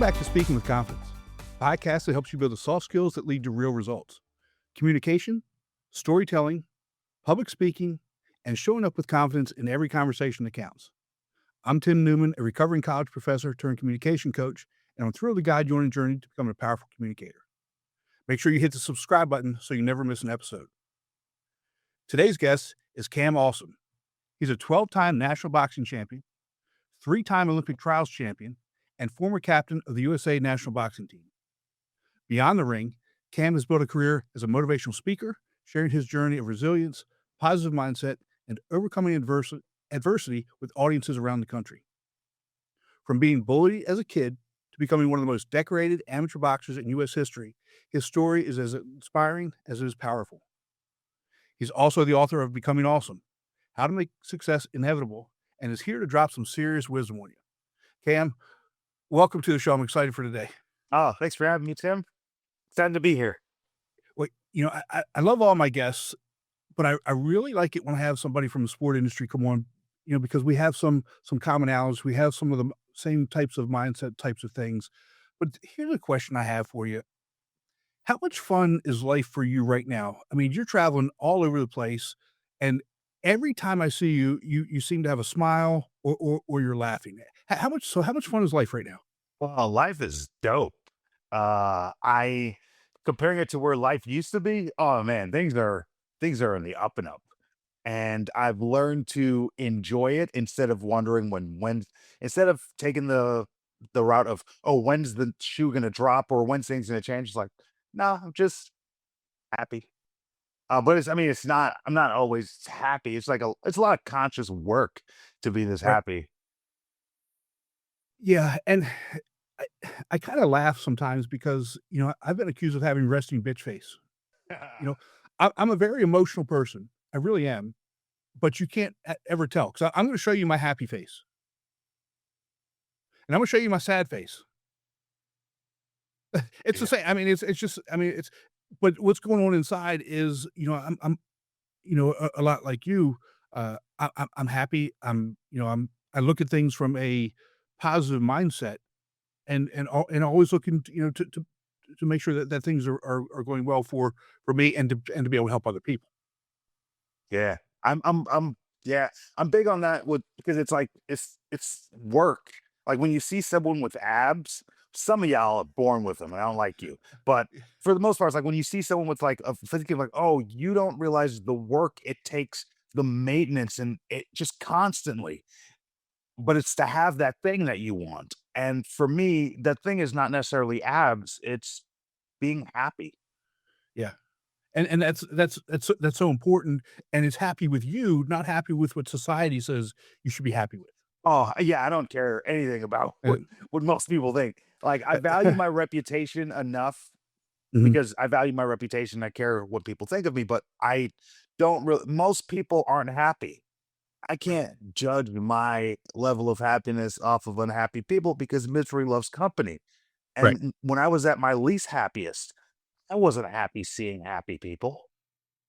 back to Speaking with Confidence, a podcast that helps you build the soft skills that lead to real results. Communication, storytelling, public speaking, and showing up with confidence in every conversation that counts. I'm Tim Newman, a recovering college professor turned communication coach, and I'm thrilled to guide you on a journey to become a powerful communicator. Make sure you hit the subscribe button so you never miss an episode. Today's guest is Cam Awesome. He's a 12-time national boxing champion, 3-time Olympic trials champion, and former captain of the USA national boxing team. Beyond the ring, Cam has built a career as a motivational speaker, sharing his journey of resilience, positive mindset, and overcoming adversity with audiences around the country. From being bullied as a kid to becoming one of the most decorated amateur boxers in U.S. history, his story is as inspiring as it is powerful. He's also the author of Becoming Awesome, How to Make Success Inevitable, and is here to drop some serious wisdom on you. Cam, welcome to the show. I'm excited for today. Oh, thanks for having me, Tim. Excited to be here. Well, I love all my guests, but I really like it when I have somebody from the sport industry come on, because we have some commonalities. We have some of the same types of mindset types of things. But here's a question I have for you. How much fun is life for you right now? I mean, you're traveling all over the place, and every time I see you, you seem to have a smile or you're laughing. How much fun is life right now? Well, life is dope. I comparing it to where life used to be. Oh man, things are in the up and up, and I've learned to enjoy it instead of wondering when instead of taking the route of, oh, when's the shoe gonna drop or when things gonna change. It's like, no, I'm just happy. But it's not. I'm not always happy. It's a lot of conscious work to be this Right. happy. Yeah, and I I kinda laugh sometimes because, I've been accused of having resting bitch face. You know, I'm a very emotional person. I really am, but you can't ever tell 'cause I'm gonna show you my happy face, and I'm gonna show you my sad face. It's the Yeah. same. I mean, it's just I mean, it's but what's going on inside is, I'm a lot like you. I'm happy. I look at things from a positive mindset and always looking, to make sure that things are going well for me and to be able to help other people. Yeah. Yeah, I'm big on that with because it's like it's work. Like when you see someone with abs, some of y'all are born with them, and I don't like you. But for the most part, it's like when you see someone with like a physique, like, oh, you don't realize the work it takes, the maintenance, and it just constantly. But it's to have that thing that you want. And for me, that thing is not necessarily abs, it's being happy. Yeah. And that's so important, and it's happy with you, not happy with what society says you should be happy with. Oh, yeah, I don't care anything about what And most people think. Like, I value my reputation enough Mhm. because I value my reputation, I care what people think of me, but I don't really most people aren't happy. I can't judge my level of happiness off of unhappy people because misery loves company. Right. And when I was at my least happiest, I wasn't happy seeing happy people.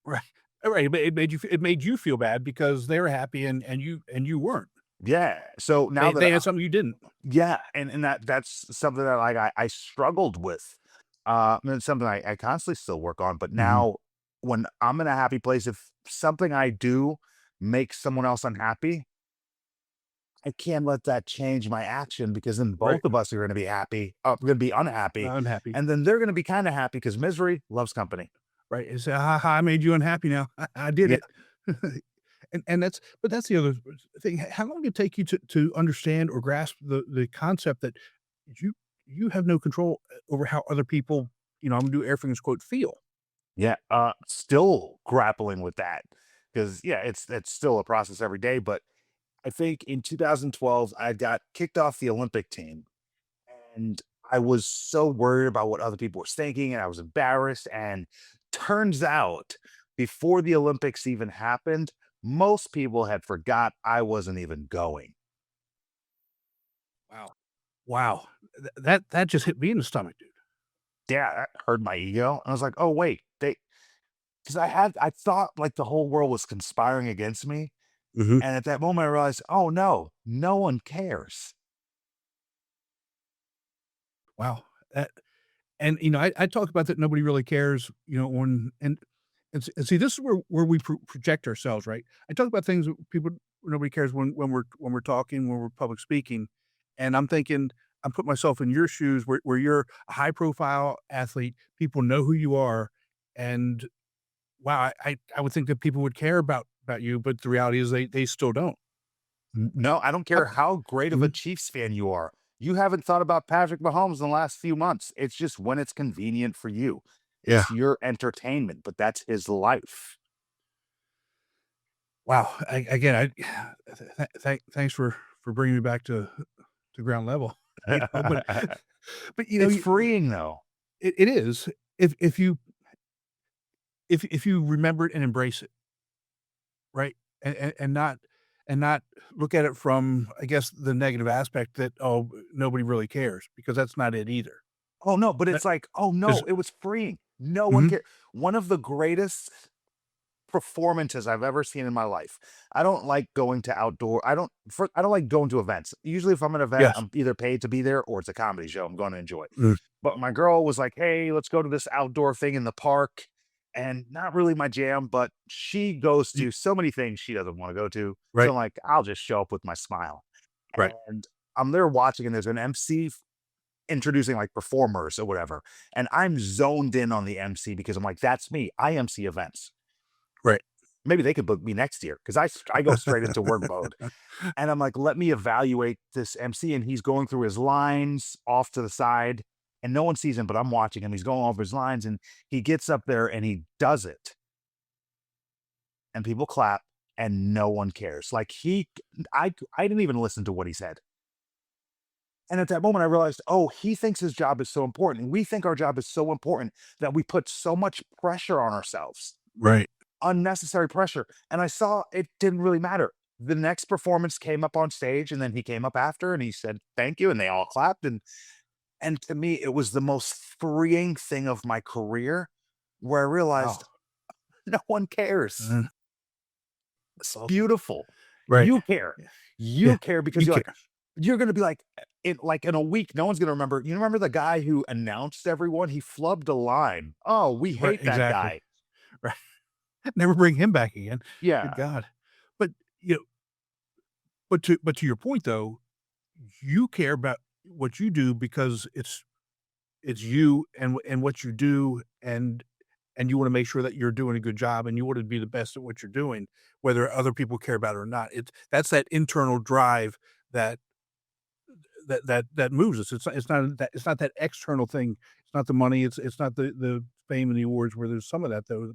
Right. Right, it made you feel bad because they were happy and you weren't. Yeah, so now that They had something you didn't. yeah, and that's something that, like, I struggled with. And it's something I constantly still work on, but Mhm. now when I'm in a happy place, if something I do makes someone else unhappy, I can't let that change my action because then Right. both of us are gonna be happy gonna be unhappy, Unhappy. and then they're gonna be kinda happy because misery loves company. Right, and say, "Ha ha, I made you unhappy now. I did Yeah. it." And that's the other thing. How long did it take you to understand or grasp the concept that you you have no control over how other people, I'm gonna do air fingers quote, "feel." Yeah, still grappling with that because yeah, it's still a process every day. But I think in 2012, I got kicked off the Olympic team, and I was so worried about what other people were thinking, and I was embarrassed. And turns out, before the Olympics even happened, most people had forgot I wasn't even going. Wow. Wow. That just hit me in the stomach, dude. Yeah, that hurt my ego. I was like, oh wait, they because I thought like the whole world was conspiring against me. Mhm. And at that moment, I realized, oh no, no one cares. Wow. That and, I talk about that nobody really cares, when and see, this is where we project ourselves, right? I talk about things that people nobody cares when we're talking, when we're public speaking, and I'm thinking I'm putting myself in your shoes where you're a high profile athlete, people know who you are, and wow, I would think that people would care about you, but the reality is they still don't. No, I don't I care how great of a Mhm. Chiefs fan you are. You haven't thought about Patrick Mahomes in the last few months. It's just when it's convenient for you. Yeah. It's your entertainment, but that's his life. Wow. Again, thanks for bringing me back to ground level, but It's freeing though. it is if you remember it and embrace it, right? And not look at it from, I guess, the negative aspect that, "Oh, nobody really cares," because that's not it either. Oh no, but That it's like, oh there's no, it was freeing. No one Mhm. cared. One of the greatest performances I've ever seen in my life. I don't like going to outdoor. I don't like going to events. Usually if I'm at an event, Yes. I'm either paid to be there or it's a comedy show I'm going to enjoy. Mm, But my girl was like, "Hey, let's go to this outdoor thing in the park." And not really my jam, but she goes y to so many things she doesn't want to go to. So right, I'm like, I'll just show up with my smile. right, And I'm there watching, and there's an MC introducing like performers or whatever. And I'm zoned in on the MC because I'm like, that's me. I MC events. right. Maybe they could book me next year because I go straight into work mode. And I'm like, let me evaluate this MC. And he's going through his lines off to the side, and no one sees him, but I'm watching him. He's going over his lines, and he gets up there and he does it. And people clap, and no one cares. Like I didn't even listen to what he said. And at that moment, I realized, oh, he thinks his job is so important. And we think our job is so important that we put so much pressure on ourselves, Right. unnecessary pressure. And I saw it didn't really matter. The next performance came up on stage, and then he came up after and he said, thank you. And they all clapped. And to me, it was the most freeing thing of my career where I Wow. realized no one cares. Mm, that's It's awesome. beautiful. Right. You care. Yeah. Yeah. You care because You care. you're gonna be like in a week, no one's gonna remember. You remember the guy who announced everyone? He flubbed a line. Oh, we Right, hate that exactly. guy. Right. Never bring him back again. Good Yeah. God. But, you know, but to your point, though, you care about what you do because it's you and what you do, and you wanna make sure that you're doing a good job, and you wanna be the best at what you're doing, whether other people care about it or not. That's that internal drive that that moves us. It's not that external thing. It's not the money, it's not the fame and the awards where there's some of that though,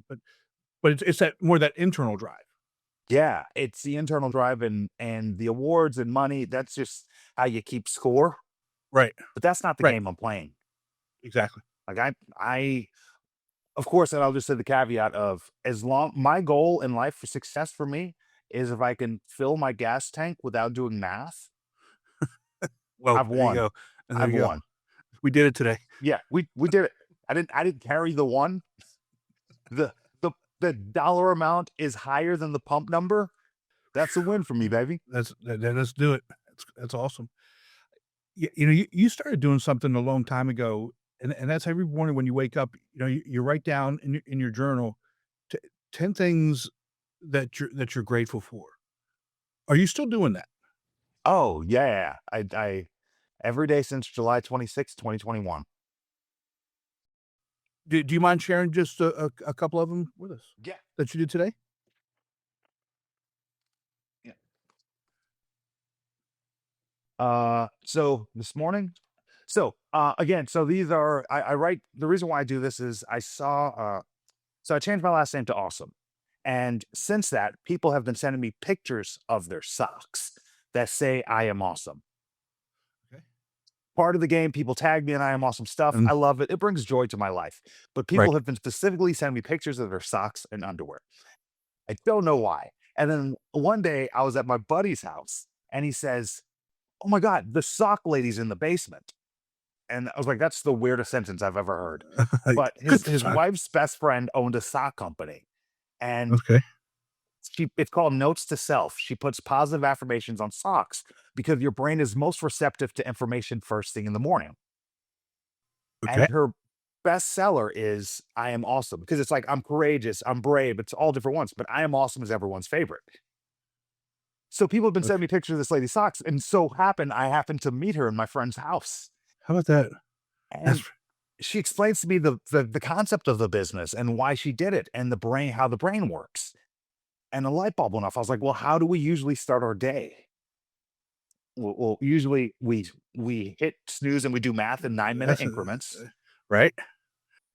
but it's that more that internal drive. Yeah. It's the internal drive and the awards and money. That's just how you keep score. Right, But that's not the right, game I'm playing. exactly. Like I of course, and I'll just say the caveat of as long my goal in life for success for me is if I can fill my gas tank without doing math, Well, I've there you won. go, and there I've you go. won. We did it today. Yeah, we did it. I didn't carry the one. The the the dollar amount is higher than the pump number. That's a win for me, baby. Let's do it. That's awesome. You started doing something a long time ago, and that's every morning when you wake up, you write down in your journal t 10 things that you're grateful for. Are you still doing that? Oh, yeah. I every day since July 26th, 2021. Do you mind sharing just a couple of them with us Yeah. that you did today? Yeah. So this morning, again, so these are I write the reason why I do this is I saw so I changed my last name to Awesome. And since that, people have been sending me pictures of their socks that say I am awesome. Okay. Part of the game, people tag me and I am awesome stuff. Mm, I love it. It brings joy to my life. But right. people have been specifically sending me pictures of their socks and underwear. I don't know why. And then one day I was at my buddy's house and he says, "Oh my God, the sock lady's in the basement." And I was like, that's the weirdest sentence I've ever heard. But Good his sock. wife's best friend owned a sock company. And Okay. it's called Notes to Self. She puts positive affirmations on socks because your brain is most receptive to information first thing in the morning. Okay. And her bestseller is I am awesome because it's like I'm courageous, I'm brave. It's all different ones, but I am awesome is everyone's favorite. So people have been sending Okay. me pictures of this lady's socks, and so happened I happened to meet her in my friend's house, How about that? and That's she explains to me the concept of the business and why she did it and the brain, how the brain works. And the light bulb went off. I was like, well, how do we usually start our day? Well, usually we hit snooze and we do math in 9 minute that's increments, right.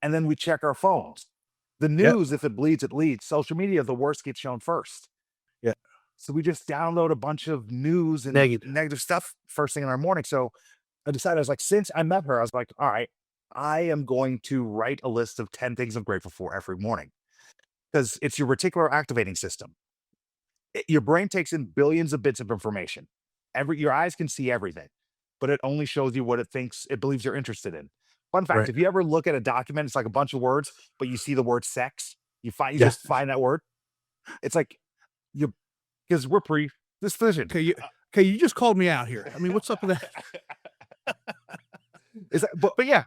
and then we check our phones. The Yep. news, if it bleeds, it leads. Social media, the worst gets shown first. Yeah. So we just download a bunch of news and Negative. negative stuff first thing in our morning. So I decided, I was like, since I met her, I was like, all right, I am going to write a list of 10 things I'm grateful for every morning because it's your reticular activating system. Your brain takes in billions of bits of information. Your eyes can see everything, but it only shows you what it thinks it believes you're interested in. Fun fact: Right. if you ever look at a document, it's like a bunch of words, but you see the word sex, you Yeah. just find that word. It's like you because we're pre-decisioned. Okay. You just called me out here. I mean, what's up with that? Is that, but But yeah.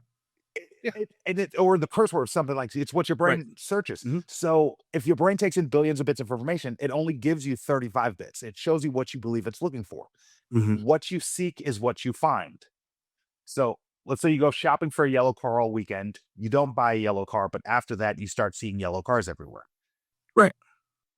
Yeah. and it or the curse word, something like it's what your Right. brain searches. Mhm. So if your brain takes in billions of bits of information, it only gives you 35 bits. It shows you what you believe it's looking for. Mhm. What you seek is what you find. So let's say you go shopping for a yellow car all weekend. You don't buy a yellow car, but after that, you start seeing yellow cars everywhere. Right.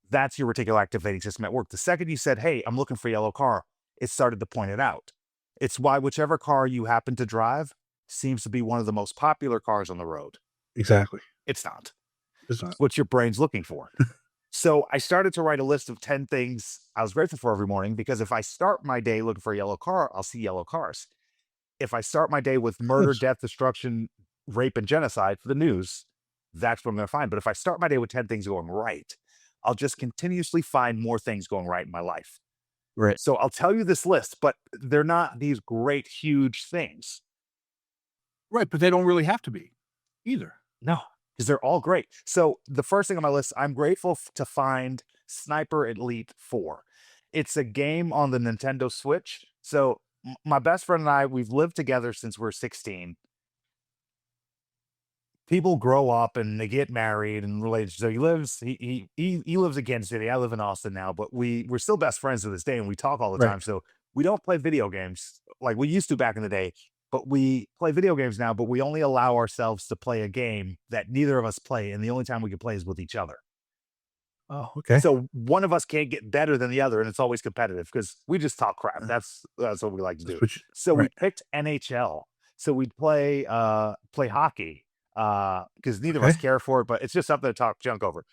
That's your reticular activating system at work. The second you said, hey, I'm looking for a yellow car, it started to point it out. It's why whichever car you happen to drive seems to be one of the most popular cars on the road. Exactly. It's not. It's not. It's what your brain's looking for. So I started to write a list of 10 things I was grateful for every morning because if I start my day looking for a yellow car, I'll see yellow cars. If I start my day with murder, Yes. death, destruction, rape, and genocide for the news, that's what I'm going to find. But if I start my day with 10 things going right, I'll just continuously find more things going right in my life. Right. So I'll tell you this list, but they're not these great, huge things. Right. But they don't really have to be either. No, because they're all great. So the first thing on my list, I'm grateful to find Sniper Elite 4. It's a game on the Nintendo Switch. So my best friend and I, we've lived together since we're 16. People grow up and they get married and related. So he lives in Kansas City. I live in Austin now, but we're still best friends to this day and we talk all the Right. time. So we don't play video games like we used to back in the day, but we play video games now, but we only allow ourselves to play a game that neither of us play. And the only time we can play is with each other. Oh, okay. So one of us can't get better than the other, and it's always competitive because we just talk crap. Uh, That's what we like to that's do. what you So we right. picked NHL. So we'd play hockey because neither of Okay. us care for it, but it's just something to talk junk over.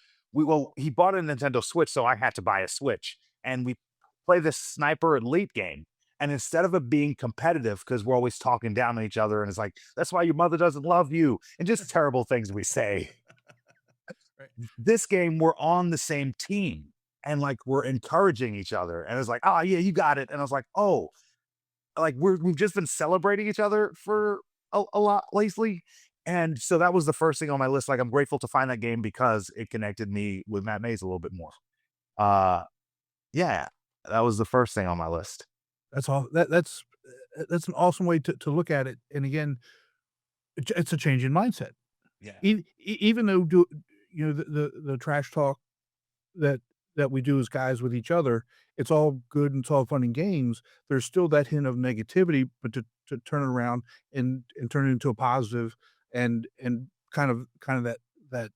He bought a Nintendo Switch, so I had to buy a Switch, and we play this Sniper Elite game. And instead of it being competitive, because we're always talking down on each other, and it's like that's why your mother doesn't love you, and just terrible things we say, Right. this game we're on the same team and like we're encouraging each other and it's like oh yeah you got it and I was like oh like we've just been celebrating each other for a lot lately and so that was the first thing on my list like I'm grateful to find that game because it connected me with Matt Mays a little bit more uh yeah that was the first thing on my list. That's all that's an awesome way to look at it. And again, it's a change in mindset. Yeah. Even though the trash talk that we do as guys with each other, it's all good and it's all fun and games. There's still that hint of negativity, but to turn it around and turn it into a positive and kind of that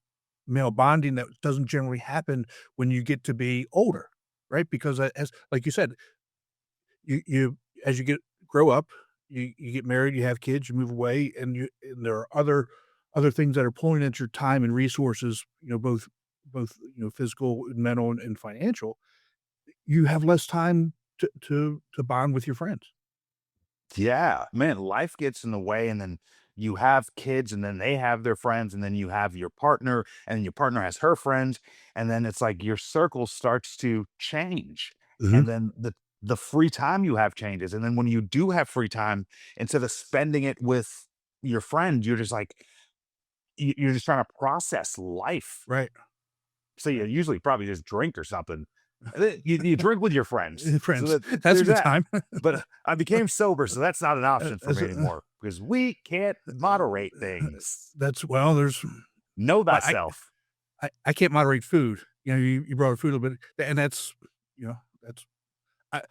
male bonding that doesn't generally happen when you get to be older, right? Because as like you said, you as you grow up, you get married, you have kids, you move away, and there are other things that are pulling at your time and resources, both physical, mental, and financial. You have less time to bond with your friends. Yeah, man, life gets in the way, and then you have kids, and then they have their friends, and then you have your partner, and your partner has her friends, and then it's like your circle starts to change, Mhm. and then the free time you have changes, and then when you do have free time, instead of spending it with your friend, you're just like you're just trying to process life. Right, So you right. usually probably just drink or something. You drink with your friends. So Friends. that That's a there's good that. time. But I became sober, so that's not an option for As me a anymore because we can't moderate things. that's well, there's Know well, thyself. I can't moderate food. You know, you brought up food a little bit, and that's, you know, that's I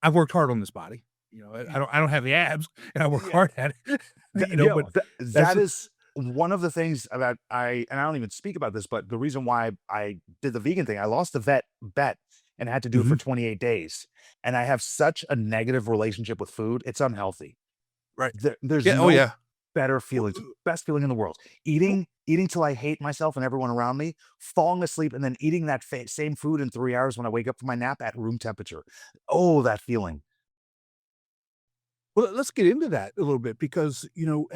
I've worked hard on this body. You know, I don't have the abs, and I work Yeah. hard at it. You know, but Yo, that's that is one of the things that I don't even speak about this, but the reason why I did the vegan thing, I lost a bet and had to do it for mhm, 28 days. And I have such a negative relationship with food. It's unhealthy. right. There's Yeah, oh, no yeah. better W feelings, best feeling in the world. Eating till I hate myself and everyone around me, falling asleep, and then eating that same food in 3 hours when I wake up from my nap at room temperature. Oh, that feeling. well, let's get into that a little bit because, you know,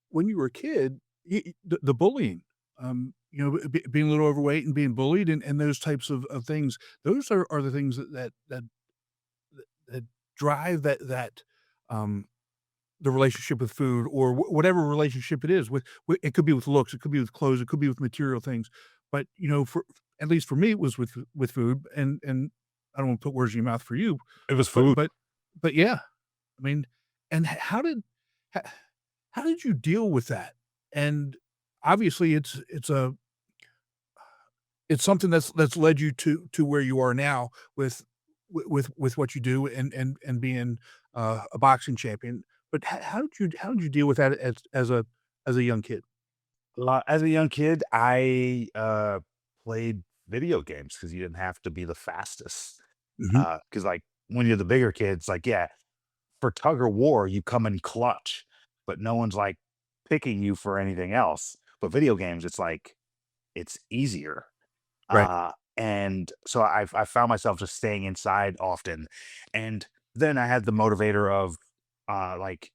when you were a kid, the bullying, you know, being a little overweight and being bullied and those types of things, those are the things that drive um, the relationship with food or whatever relationship it is with it could be with looks, it could be with clothes, it could be with material things. But, you know, for at least for me, it was with food and I don't want to put words in your mouth for you, It was but food. yeah, I mean, and ho how did you deal with that? And obviously it's something that's led you to where you are now with with what you do and being, a boxing champion. But how did you deal with that as a young kid? As a young kid, I played video games because you didn't have to be the fastest. Mhm. Because like when you're the bigger kids, like yeah, for tug of war, you come in clutch, but no one's like picking you for anything else. But video games, it's like it's easier. Right. And so I found myself just staying inside often, and then I had the motivator of like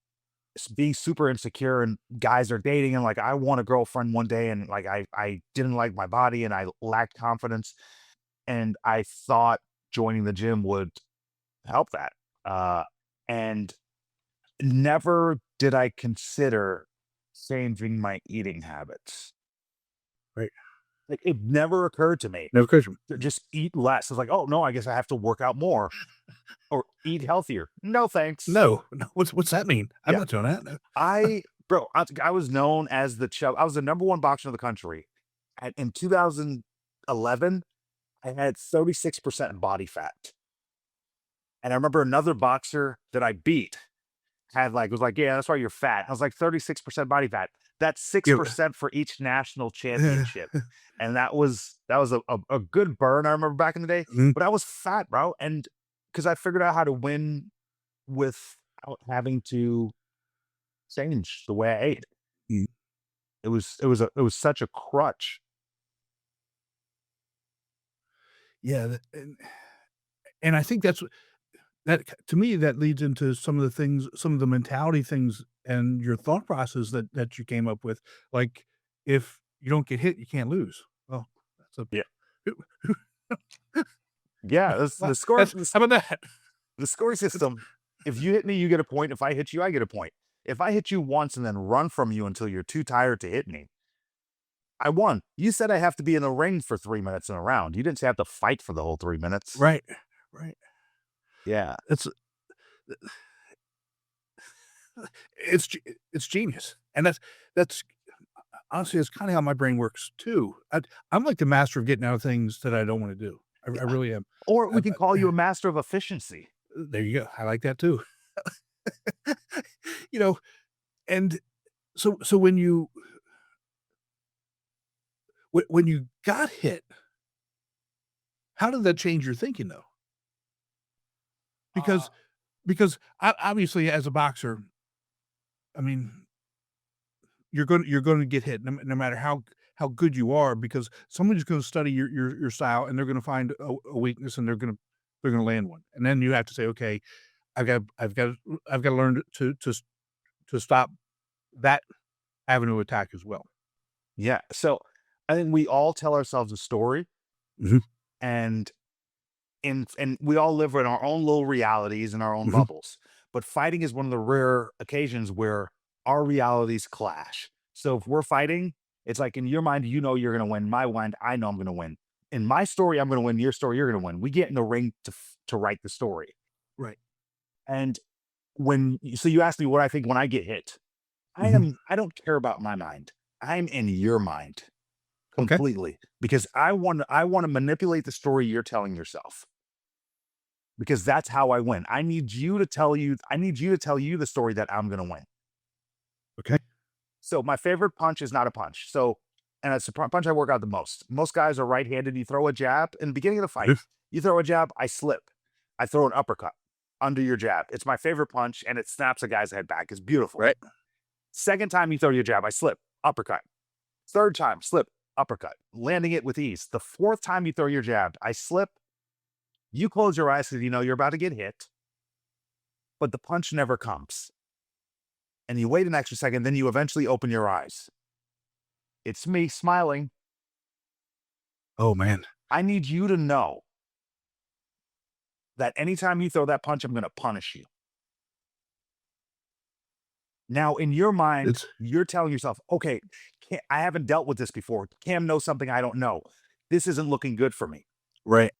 being super insecure and guys are dating and like I want a girlfriend one day and like I didn't like my body and I lacked confidence and I thought joining the gym would help that. And never did I consider changing my eating habits. Right. Like it never occurred to me Never question. to just eat less. It's like, oh no, I guess I have to work out more or eat healthier. No thanks. No, no. What's that mean? I'm Yeah. not doing that. No. I was known as the chub. I was the number one boxer in the country. And in 2011, I had 36% body fat. And I remember another boxer that I beat had like was like, yeah, that's why you're fat. I was like 36% body fat. That's Yeah. 6% for each national championship. And that was a good burn, I remember back in the day. Mhm. But I was fat, bro. And because I figured out how to win without having to change the way I ate. Mm. It was such a crutch. Yeah, and I think that's that to me, that leads into some of the things some of the mentality things and your thought process that you came up with. Like, if you don't get hit, you can't lose. Well, that's a Yeah. Yeah, that's well, that's how about that? the scoring system. If you hit me, you get a point. If I hit you, I get a point. If I hit you once and then run from you until you're too tired to hit me, I won. You said I have to be in the ring for 3 minutes in a round. You didn't say I have to fight for the whole 3 minutes. Right, right. Yeah. It's it's genius, and that's honestly, that's kinda how my brain works too. I'm like the master of getting out of things that I don't wanna do. I Yeah. really am. Or I we can call you a master of efficiency. there you go. I like that too. You know, and so when you got hit, how did that change your thinking though? Uh, Because obviously as a boxer, I mean, you're gonna get hit no matter how good you are because someone's gonna study your style and they're gonna find a weakness and they're gonna land one. And then you have to say, "Okay, I've got to learn to stop that avenue of attack as well." yeah. So I think we all tell ourselves a story Mhm, and and we all live in our own little realities and our own mhm. bubbles. But fighting is one of the rare occasions where our realities clash. So if we're fighting, it's like in your mind, you know you're gonna win. My mind, I know I'm gonna win. In my story, I'm going to win. Your story, you're going to win. We get in the ring to write the story. Right. And so you asked me what I think when I get hit. Mhm. I don't care about my mind. I'm in your mind Okay. completely because I want to manipulate the story you're telling yourself because that's how I win. I need you to tell you the story that I'm going to win. Okay. So my favorite punch is not a punch. So, and it's a punch I work out the most. Most guys are right-handed. You throw a jab in the beginning of the fight. Mhm. You throw a jab, I slip. I throw an uppercut under your jab. It's my favorite punch, and it snaps a guy's head back. It's beautiful. Right. Second time you throw your jab, I slip, uppercut. Third time, slip, uppercut, landing it with ease. The fourth time you throw your jab, I slip. You close your eyes because you know you're about to get hit, but the punch never comes. And you wait an extra second, then you eventually open your eyes. It's me smiling. Oh, man. I need you to know that anytime you throw that punch, I'm going to punish you. Now, in your mind, It's you're telling yourself, okay, I haven't dealt with this before. Cam knows something I don't know. This isn't looking good for me. right.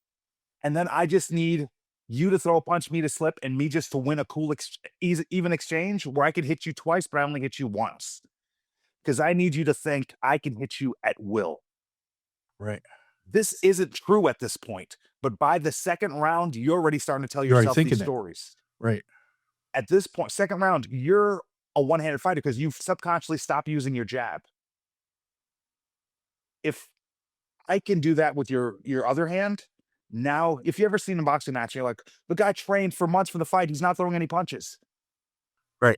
And then I just need you to throw a punch, me to slip, and me just to win a cool, even exchange where I could hit you twice, but I only hit you once. Because I need you to think I can hit you at will. Right. This isn't true at this point, but by the second round, you're already starting to tell You're already yourself these thinking it. stories. Right. At this point, second round, you're a one-handed fighter because you've subconsciously stopped using your jab. If I can do that with your other hand, now, if you ever seen a boxing match, you're like, the guy trained for months for the fight. He's not throwing any punches. Right.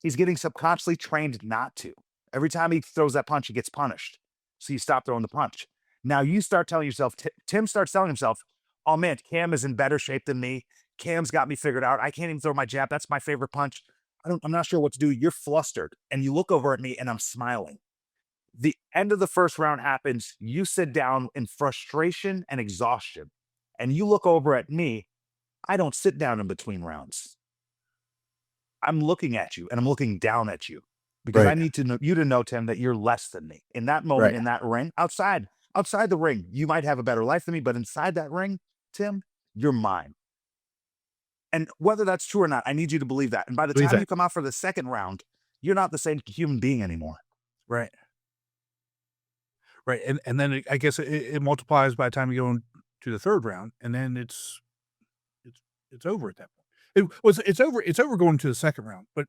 He's getting subconsciously trained not to. Every time he throws that punch, he gets punished. So you stop throwing the punch. Now you start telling yourself, Tim starts telling himself, oh man, Cam is in better shape than me. Cam's got me figured out. I can't even throw my jab. That's my favorite punch. I'm not sure what to do. You're flustered. And you look over at me and I'm smiling. The end of the first round happens. You sit down in frustration and exhaustion. And you look over at me. I don't sit down in between rounds. I'm looking at you and I'm looking down at you because I Right. need to know you to know, Tim, that you're less than me. In that moment, Right. in that ring, outside the ring, you might have a better life than me, but inside that ring, Tim, you're mine. And whether that's true or not, I need you to believe that. And by the Believe time you that. come out for the second round, you're not the same human being anymore. Right. Right. And then I guess it multiplies by the time you go to the third round, and then it's it's over at that point. It's over going to the second round, but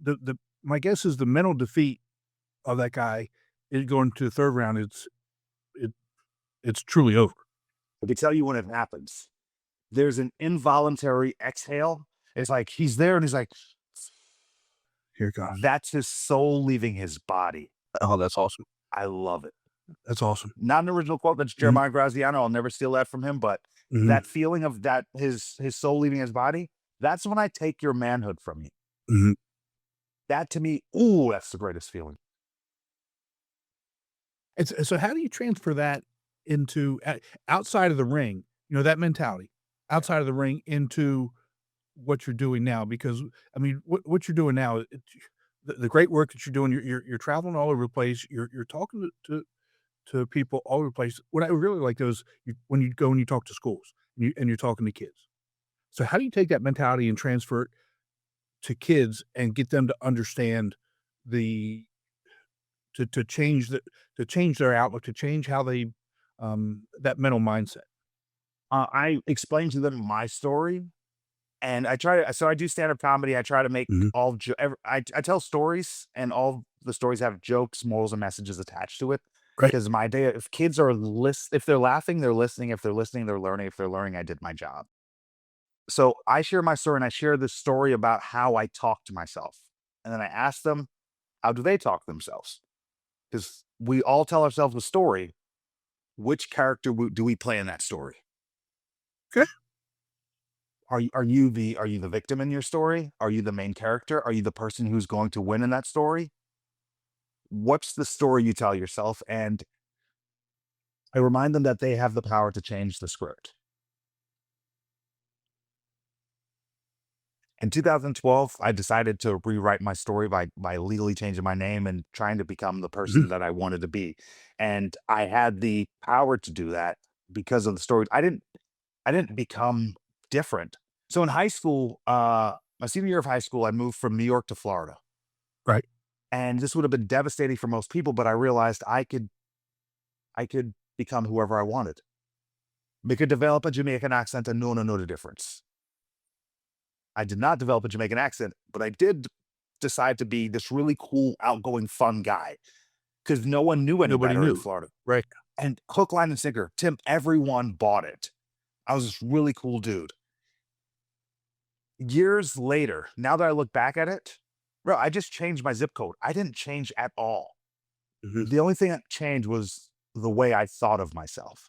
the my guess is the mental defeat of that guy is going to the third round. It it's truly over. I can tell you when it happens. There's an involuntary exhale. It's like he's there and he's like, Here it comes. that's his soul leaving his body. Oh, that's awesome. I love it. That's awesome. Not an original quote. That's Mhm. Jeremiah Graziano. I'll never steal that from him. But Mhm. that feeling of that his soul leaving his body, that's when I take your manhood from you. Mhm. That to me, ooh, that's the greatest feeling. So how do you transfer that into outside of the ring, that mentality, outside of the ring into what you're doing now? Because, I mean, what you're doing now, the great work that you're doing, you're traveling all over the place, you're talking to people all over the place. What I really like those when you go and you talk to schools and you're talking to kids. So how do you take that mentality and transfer it to kids and get them to understand the to change to change their outlook, to change how they that mental mindset? I explain to them my story, and I try to. So I do stand up comedy. I try to make Mhm. I tell stories, and all the stories have jokes, morals, and messages attached to it. Right. Because my idea, if kids are if they're laughing, they're listening. If they're listening, they're learning. If they're learning, I did my job. So I share my story and I share this story about how I talk to myself. And then I ask them, how do they talk to themselves? Because we all tell ourselves a story. Which character do we play in that story? Okay. Are you the victim in your story? Are you the main character? Are you the person who's going to win in that story? What's the story you tell yourself? And I remind them that they have the power to change the script. In 2012, I decided to rewrite my story by legally changing my name and trying to become the Mhm. person that I wanted to be. And I had the power to do that because of the story. I didn't become different. So in high school, my senior year of high school, I moved from New York to Florida. Right. And this would have been devastating for most people, but I realized I could become whoever I wanted. We could develop a Jamaican accent and no one know the difference. I did not develop a Jamaican accent, but I did decide to be this really cool, outgoing, fun guy because no one knew any Nobody better in knew. Florida. Right. And hook, line, and sinker, Tim, everyone bought it. I was this really cool dude. Years later, now that I look back at it, bro, I just changed my zip code. I didn't change at all. Mhm. The only thing that changed was the way I thought of myself.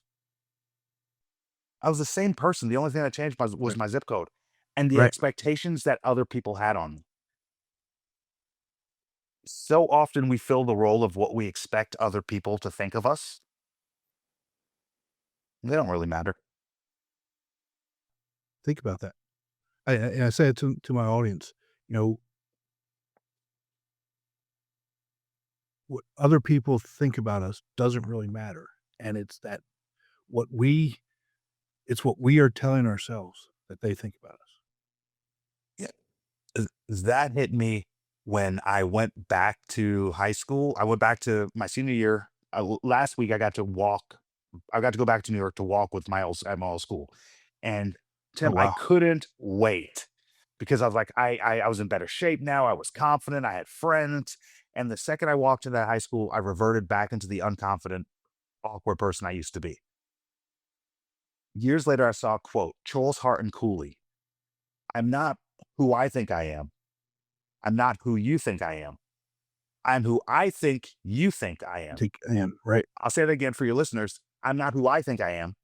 I was the same person. The only thing that changed was Right. my zip code and the Right. expectations that other people had on me. So often we fill the role of what we expect other people to think of us. They don't really matter. Think about that. And I say it to my audience, you know, what other people think about us doesn't really matter, and what we it's what we are telling ourselves that they think about us. Yeah. That hit me when I went back to high school. I went back to my senior year. Last week, I got to go back to New York to walk with at my old school. And Oh, Tim, I wow. couldn't wait because I was like, I was in better shape now. I was confident. I had friends. And the second I walked into that high school, I reverted back into the unconfident, awkward person I used to be. Years later, I saw a quote, Charles Hart Cooley. I'm not who I think I am. I'm not who you think I am. I'm who I think you think I am. Take and right. I'll say it again for your listeners. I'm not who I think I am.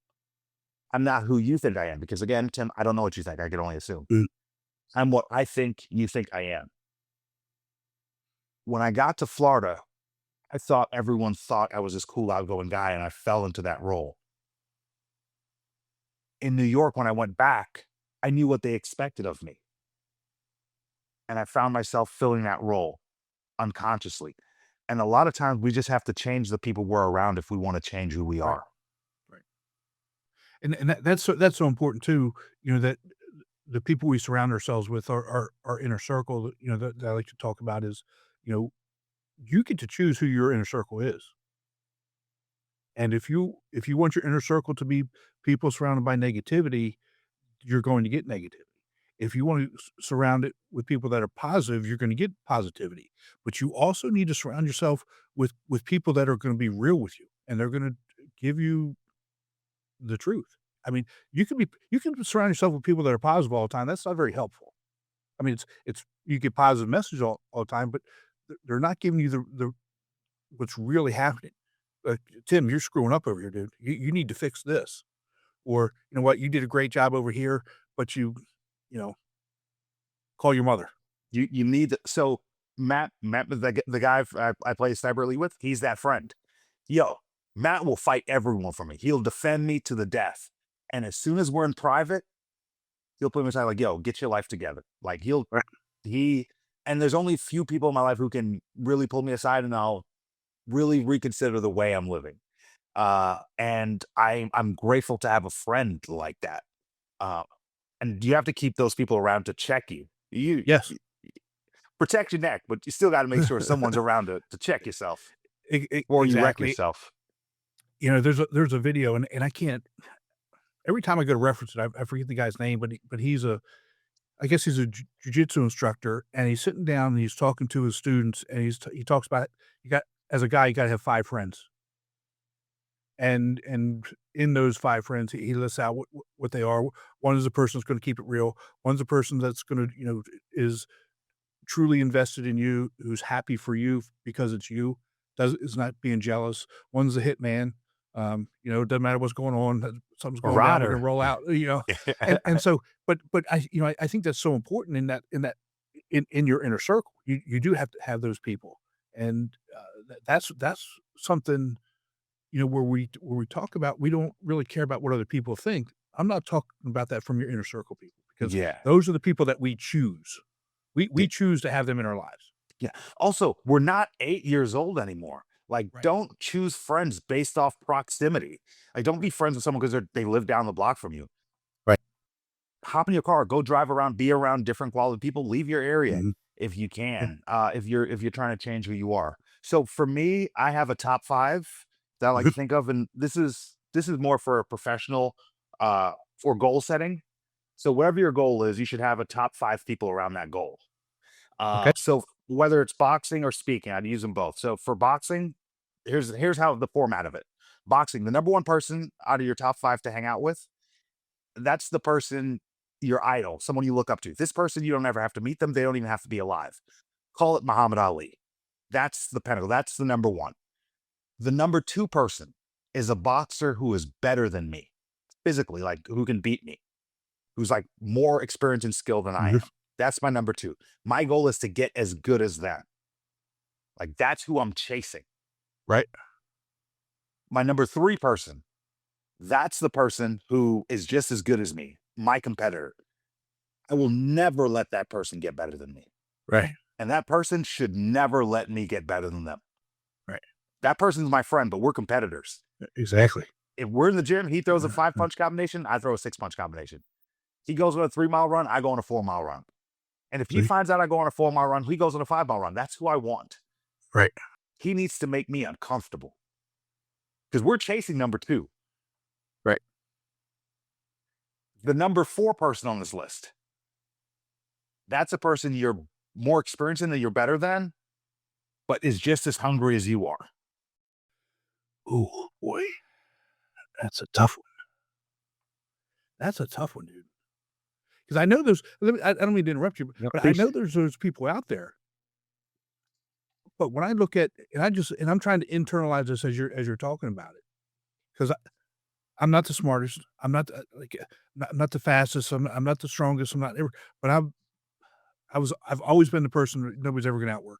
I'm not who you think I am. Because again, Tim, I don't know what you think. I can only assume. Mm. I'm what I think you think I am. When I got to Florida, I thought everyone thought I was this cool, outgoing guy, and I fell into that role. In New York, when I went back, I knew what they expected of me. And I found myself filling that role unconsciously. And a lot of times we just have to change the people we're around if we want to change who we Right. are. Right. And that's so important too, that the people we surround ourselves with, our inner circle, that I like to talk about is, you know, you get to choose who your inner circle is. And if you want your inner circle to be people surrounded by negativity, you're going to get negativity. If you want to surround it with people that are positive, you're going to get positivity. But you also need to surround yourself with people that are going to be real with you, and they're going to give you the truth. I mean, you can surround yourself with people that are positive all the time. That's not very helpful. I mean, it's you get positive messages all the time, but they're not giving you the what's really happening. Tim, you're screwing up over here, dude. You need to fix this. Or, you know what, you did a great job over here, but you know, call your mother. You need to, so Matt, the guy I play cyberly with, he's that friend. Yo, Matt will fight everyone for me. He'll defend me to the death. And as soon as we're in private, he'll put me aside like, yo, get your life together. Like Right. he, and there's only a few people in my life who can really pull me aside and I'll really reconsider the way I'm living. And I'm grateful to have a friend like that. Uh, and you have to keep those people around to check you. Yes. Protect your neck, but you still got to make sure someone's around to check yourself before you wreck Exactly. yourself. There's a video, and I can't every time I go to reference it, I forget the guy's name, but I guess he's a jujitsu instructor, and he's sitting down and he's talking to his students, and he talks about you got as a guy, you gotta have 5 friends. And in those 5 friends, he lists out what they are. One is a person that's gonna keep it real. One's a person that's gonna, is truly invested in you, who's happy for you because it's you, is not being jealous. One's a hitman. It doesn't matter what's going on, something's going down, they're gonna Marauder. roll out, and so, but I think that's so important in your inner circle. You do have to have those people, and that's something where we talk about we don't really care about what other people think. I'm not talking about that from your inner circle people. because Yeah. those are the people that we choose. We Yeah. choose to have them in our lives. Yeah. Also, we're not 8 years old anymore. Like, Right. don't choose friends based off proximity. Like, don't be friends with someone because they live down the block from you. Right. Hop in your car, go drive around, be around different quality people, leave your area Mhm. if you Yeah. can, if you're trying to change who you are. So for me, I have a top 5 that I like to think of, and this is more for a professional, for goal setting. So whatever your goal is, you should have a top 5 people around that goal. Okay. So whether it's boxing or speaking, I'd use them both. So for boxing, here's how the format of it. Boxing, the number one person out of your top 5 to hang out with, that's the person, your idol, someone you look up to. This person, you don't ever have to meet them. They don't even have to be alive. Call it Muhammad Ali. That's the pinnacle. That's the number one. The number 2 person is a boxer who is better than me physically, like who can beat me, who's like more experienced and skilled than I Mhm. am. That's my number 2. My goal is to get as good as them. Like that's who I'm chasing. Right. My number 3 person, that's the person who is just as good as me, my competitor. I will never let that person get better than me. Right. And that person should never let me get better than them. Right. That person's my friend, but we're competitors. Exactly. If we're in the gym, he throws a Uh, 5-punch combination, I throw a 6-punch combination. He goes on a 3-mile run, I go on a 4-mile run. And if he See? finds out I go on a 4-mile run, he goes on a 5-mile run. That's who I want. Right. He needs to make me uncomfortable because we're chasing number 2. Right. The number 4 person on this list, that's a person you're more experienced in, that you're better than, but is just as hungry as you are. Ooh, boy, that's a tough one. That's a tough one, dude. Because I know there's I don't mean to interrupt you, Yeah, but I please. know there's those people out there. But when I look at and I'm trying to internalize this as you're talking about it, 'cause I'm not the smartest, I'm not the not the fastest, I'm not the strongest, I'm not ever but I've always been the person that nobody's ever gonna outwork.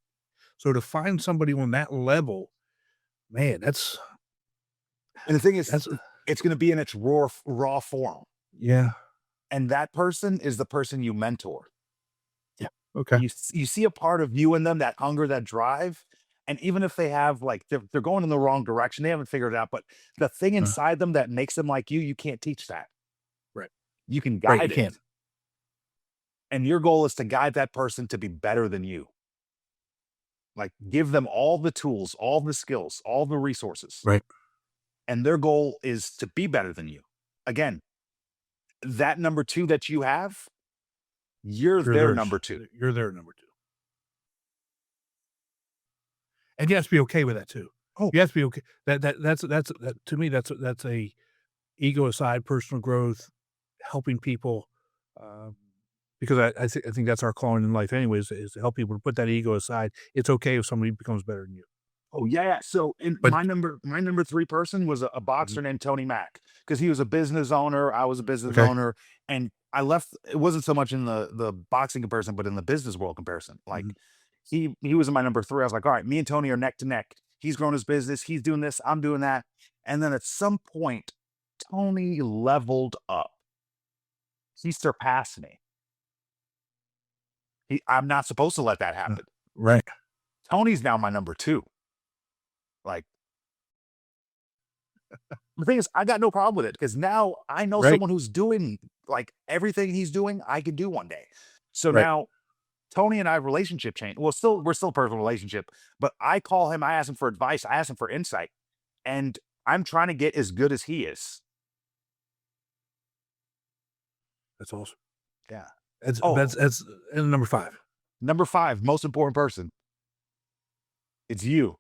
So to find somebody on that level, man, And the thing is, that's it's going to be in its raw form. yeah, And that person is the person you mentor. yeah, okay, You see a part of you in them, that hunger, that drive. And even if they have like they're going in the wrong direction, they haven't figured it out. But the thing uh, inside them that makes them like you can't teach that. right, You can right, you guide can, it. And your goal is to guide that person to be better than you. Like give them all the tools, all the skills, all the resources. right, And their goal is to be better than you. Again, that number 2 that you have, you're you're their theirs, number 2. you're their number 2. And you have to be okay with that too. Oh, You have to be okay. That's that to me, that's a ego aside, personal growth, helping people, um, because I think that's our calling in life anyways, is to help people to put that ego aside. It's okay if somebody becomes better than you. oh yeah, yeah. So in But my number 3 person was a mhm, boxer named Tony Mack because he was a business owner. I was a business okay. owner, and I left. It wasn't so much in the boxing comparison, but in the business world comparison. Like Mhm, he was in my number 3. I was like, all right, me and Tony are neck to neck. He's grown his business. He's doing this. I'm doing that. And then at some point, Tony leveled up. He surpassed me. I'm not supposed to let that uh, happen. right, Tony's now my number 2. Like the thing is, I got no problem with it because now I know right, someone who's doing like everything he's doing, I could do one day. So right. now Tony and I relationship change. Well, we're still a personal relationship, but I call him, I ask him for advice, I ask him for insight, and I'm trying to get as good as he is. That's awesome. Yeah. That's Oh, and number 5. number 5, most important person. It's you.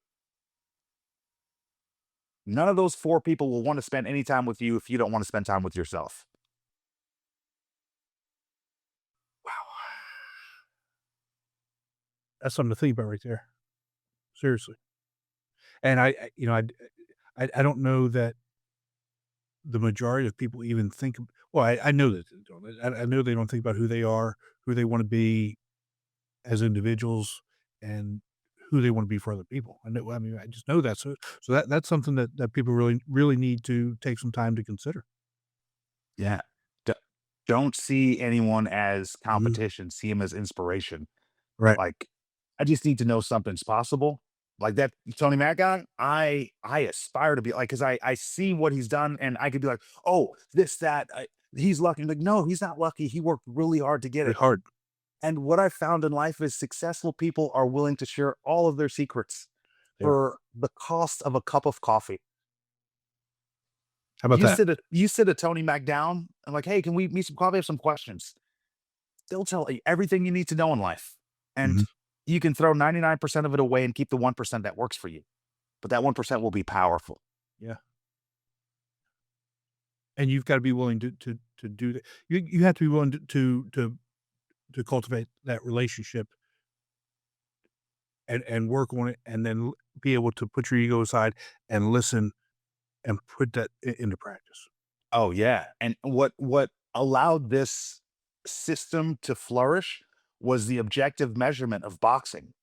None of those 4 people will want to spend any time with you if you don't want to spend time with yourself. Wow. That's something to think about right there. Seriously. And I don't know that the majority of people even think well, I know that they don't. I know they don't think about who they are, who they wanna be as individuals, and who they wanna be for other people. I mean, I just know that. So that's something that people really need to take some time to consider. Yeah. Don't see anyone as Mhm. competition, see him as inspiration. Right. Like, I just need to know something's possible. Like that Tony Mac guy, I aspire to be like, because I see what he's done, and I could be like, oh, this, that, he's lucky. Like, no, he's not lucky. He worked really hard to get Really it. hard. And what I found in life is successful people are willing to share all of their secrets Yeah. for the cost of a cup of coffee. How about that? You sit a Tony Mac down and like, hey, can we meet some coffee? I have some questions. They'll tell you everything you need to know in life. And Mhm. you can throw 99% of it away and keep the 1% that works for you. But that 1% will be powerful. Yeah. And you've gotta be willing to do that. You have to be willing to cultivate that relationship and work on it, and then be able to put your ego aside and listen and put that into practice. Oh yeah. And what allowed this system to flourish was the objective measurement of boxing.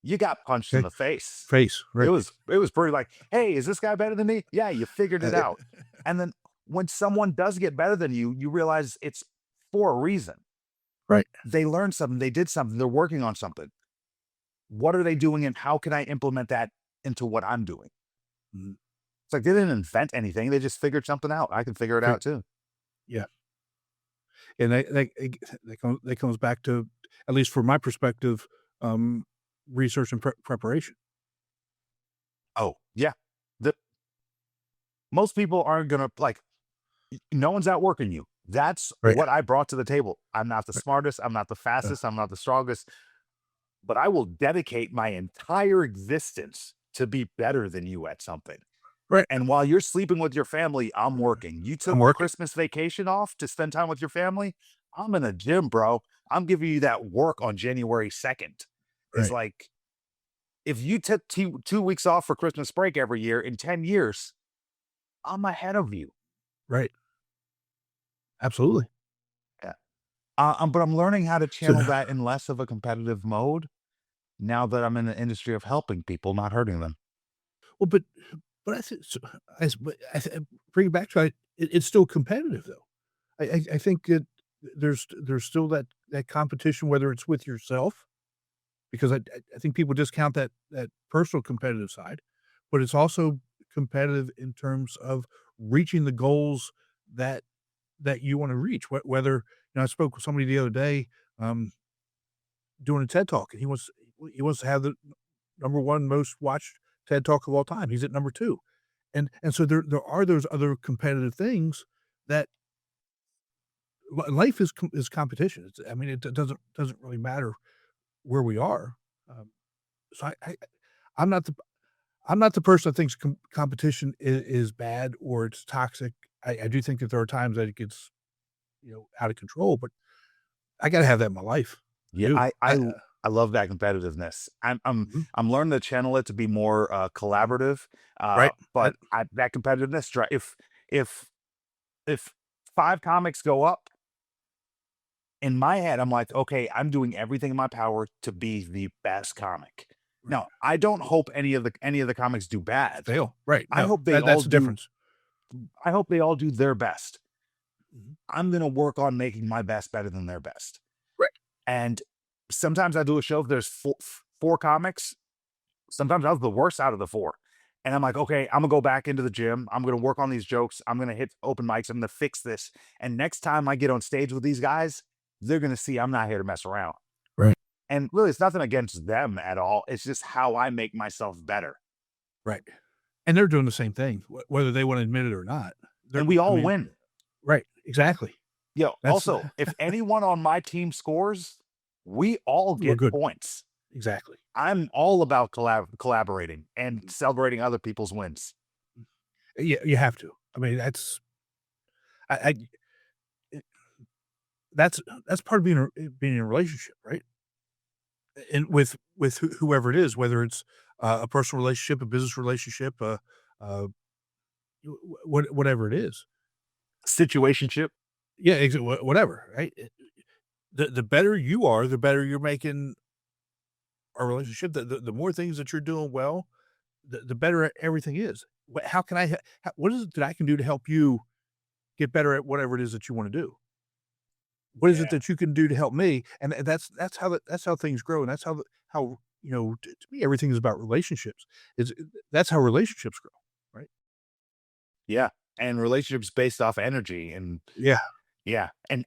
You got punched in Okay. the face. Face, right. It was pretty like, hey, is this guy better than me? Yeah, you figured it Uh, out. And then when someone does get better than you realize it's for a reason. right. They learned something, they did something, they're working on something. What are they doing and how can I implement that into what I'm doing? Mhm. It's like they didn't invent anything, they just figured something out. I can figure it Fi out too. Yeah. And that comes back to, at least from my perspective, um, research and preparation. Oh, yeah. The most people aren't gonna like no one's outworking you. That's Right. what I brought to the table. I'm not the Right. smartest, I'm not the Uh, fastest, I'm not the strongest, but I will dedicate my entire existence to be better than you at something. right. And while you're sleeping with your family, I'm working. You I'm took working. Christmas vacation off to spend time with your family. I'm in a gym, bro. I'm giving you that work on January 2nd. Is Right. like if you took 2 weeks off for Christmas break every year in 10 years, I'm ahead of you. Right. Absolutely. Yeah. But I'm learning how to So channel that in less of a competitive mode now that I'm in the industry of helping people, not hurting them. well, but I think so bring it back to it's still competitive, though. I think that there's still that competition, whether it's with yourself, because I think people discount that personal competitive side, but it's also competitive in terms of reaching the goals that you wanna reach. Whether, I spoke with somebody the other day, um, doing a TED Talk, and he wants to have the number 1 most watched TED Talk of all time. He's at number 2. And so there are those other competitive things that life is competition. I mean, it doesn't really matter where we are. Um, so I'm not the I'm not the person that thinks competition is bad or it's toxic. I do think that there are times that it gets, out of control, but I got to have that in my life. I Yeah, do. I love that competitiveness. Mhm. I'm learning to channel it to be more collaborative. Right. But that competitiveness, if if 5 comics go up in my head, I'm like, okay, I'm doing everything in my power to be the best comic. Right. Now, I don't hope any of the comics do bad. Fail. Right. I No, hope they all that's the do. difference. I hope they all do their best. Mhm. I'm gonna work on making my best better than their best. Right. And sometimes I do a show if there's four comics. Sometimes I was the worst out of the four. And I'm like, okay, I'm gonna go back into the gym. I'm gonna work on these jokes. I'm gonna hit open mics. I'm gonna fix this. And next time I get on stage with these guys, they're gonna see I'm not here to mess around. Right. And really, it's nothing against them at all. It's just how I make myself better. Right. And they're doing the same thing, whether they want to admit it or not. And we I all mean, win. right. Exactly. Yo, That's also, if anyone on my team scores, we all we're get good. points. Exactly. I'm all about collaborating and celebrating other people's wins. Yeah, you have to. I mean, I eh, that's part of being in a relationship, right? And with whoever it is, whether it's a personal relationship, a business relationship, uh, whatever it is. Situationship. Yeah, whatever, right? The better you are, the better you're making a relationship. The more things that you're doing well, the better everything is. How can I? What is it that I can do to help you get better at whatever it is that you want to do. What is it Yeah. that you can do to help me? And that's how things grow, and that's how to me everything is about relationships. Is That's how relationships grow, right? Yeah. And relationships based off energy and Yeah, yeah. And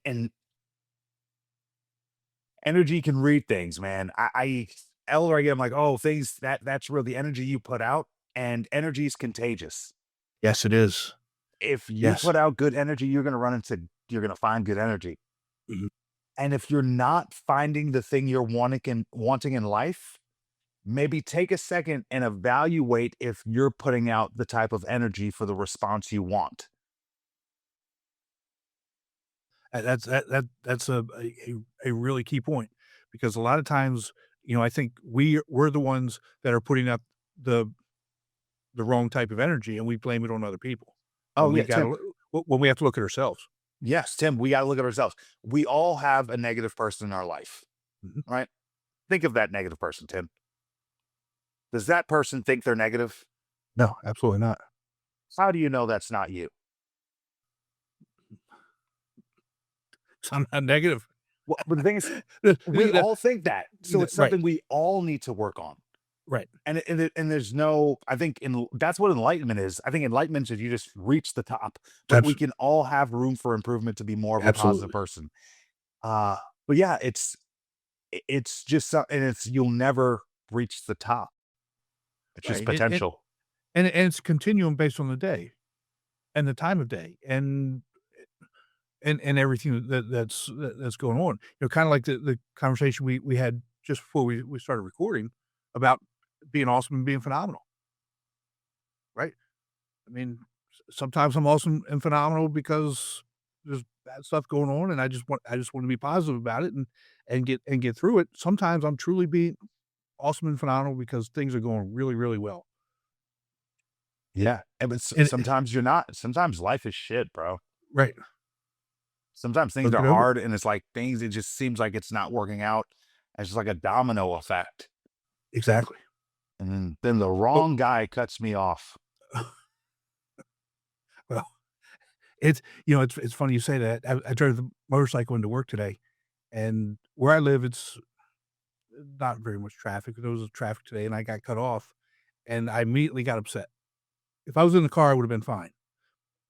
energy can read things, man. I elder I get, I'm like, oh, things that's real. The energy you put out, and energy is contagious. yes, it is. If you Yes, put out good energy, you're gonna find good energy. mhm. And if you're not finding the thing you're wanting in life, maybe take a second and evaluate if you're putting out the type of energy for the response you want. That's a really key point, because a lot of times, I think we're the ones that are putting up the the wrong type of energy, and we blame it on other people when Oh yeah, Tim. we have to look at ourselves. Yes, Tim, we got to look at ourselves. We all have a negative person in our life, Mhm. right? Think of that negative person, Tim. Does that person think they're negative? No, absolutely not. How do you know that's not you? So I'm not negative. Well, but the thing is, we The all think that. So it's right, something we all need to work on. right. And there's no, I think that's what enlightenment is. I think enlightenment is you just reach the top, but we Abs can all have room for improvement to be more of a positive Absolutely. person. Uh, but yeah, it's just and it's you'll never reach the top. It's just Right, potential. and it's a continuum based on the day and the time of day and everything that's going on. Kinda like the conversation we had just before we started recording about being awesome and being phenomenal, right? I mean, sometimes I'm awesome and phenomenal because there's bad stuff going on, and I just want to be positive about it and get through it. Sometimes I'm truly being awesome and phenomenal because things are going really, really well. Yeah, and but And sometimes you're not. Sometimes life is shit, bro. right. Sometimes things Look are it over. hard, and it's like things. It just seems like it's not working out. It's just like a domino effect, Exactly. and then the But wrong guy cuts me off. well, it's funny you say that. I drove the motorcycle into work today, and where I live, it's not very much traffic. There was traffic today, and I got cut off, and I immediately got upset. If I was in the car, I would have been fine.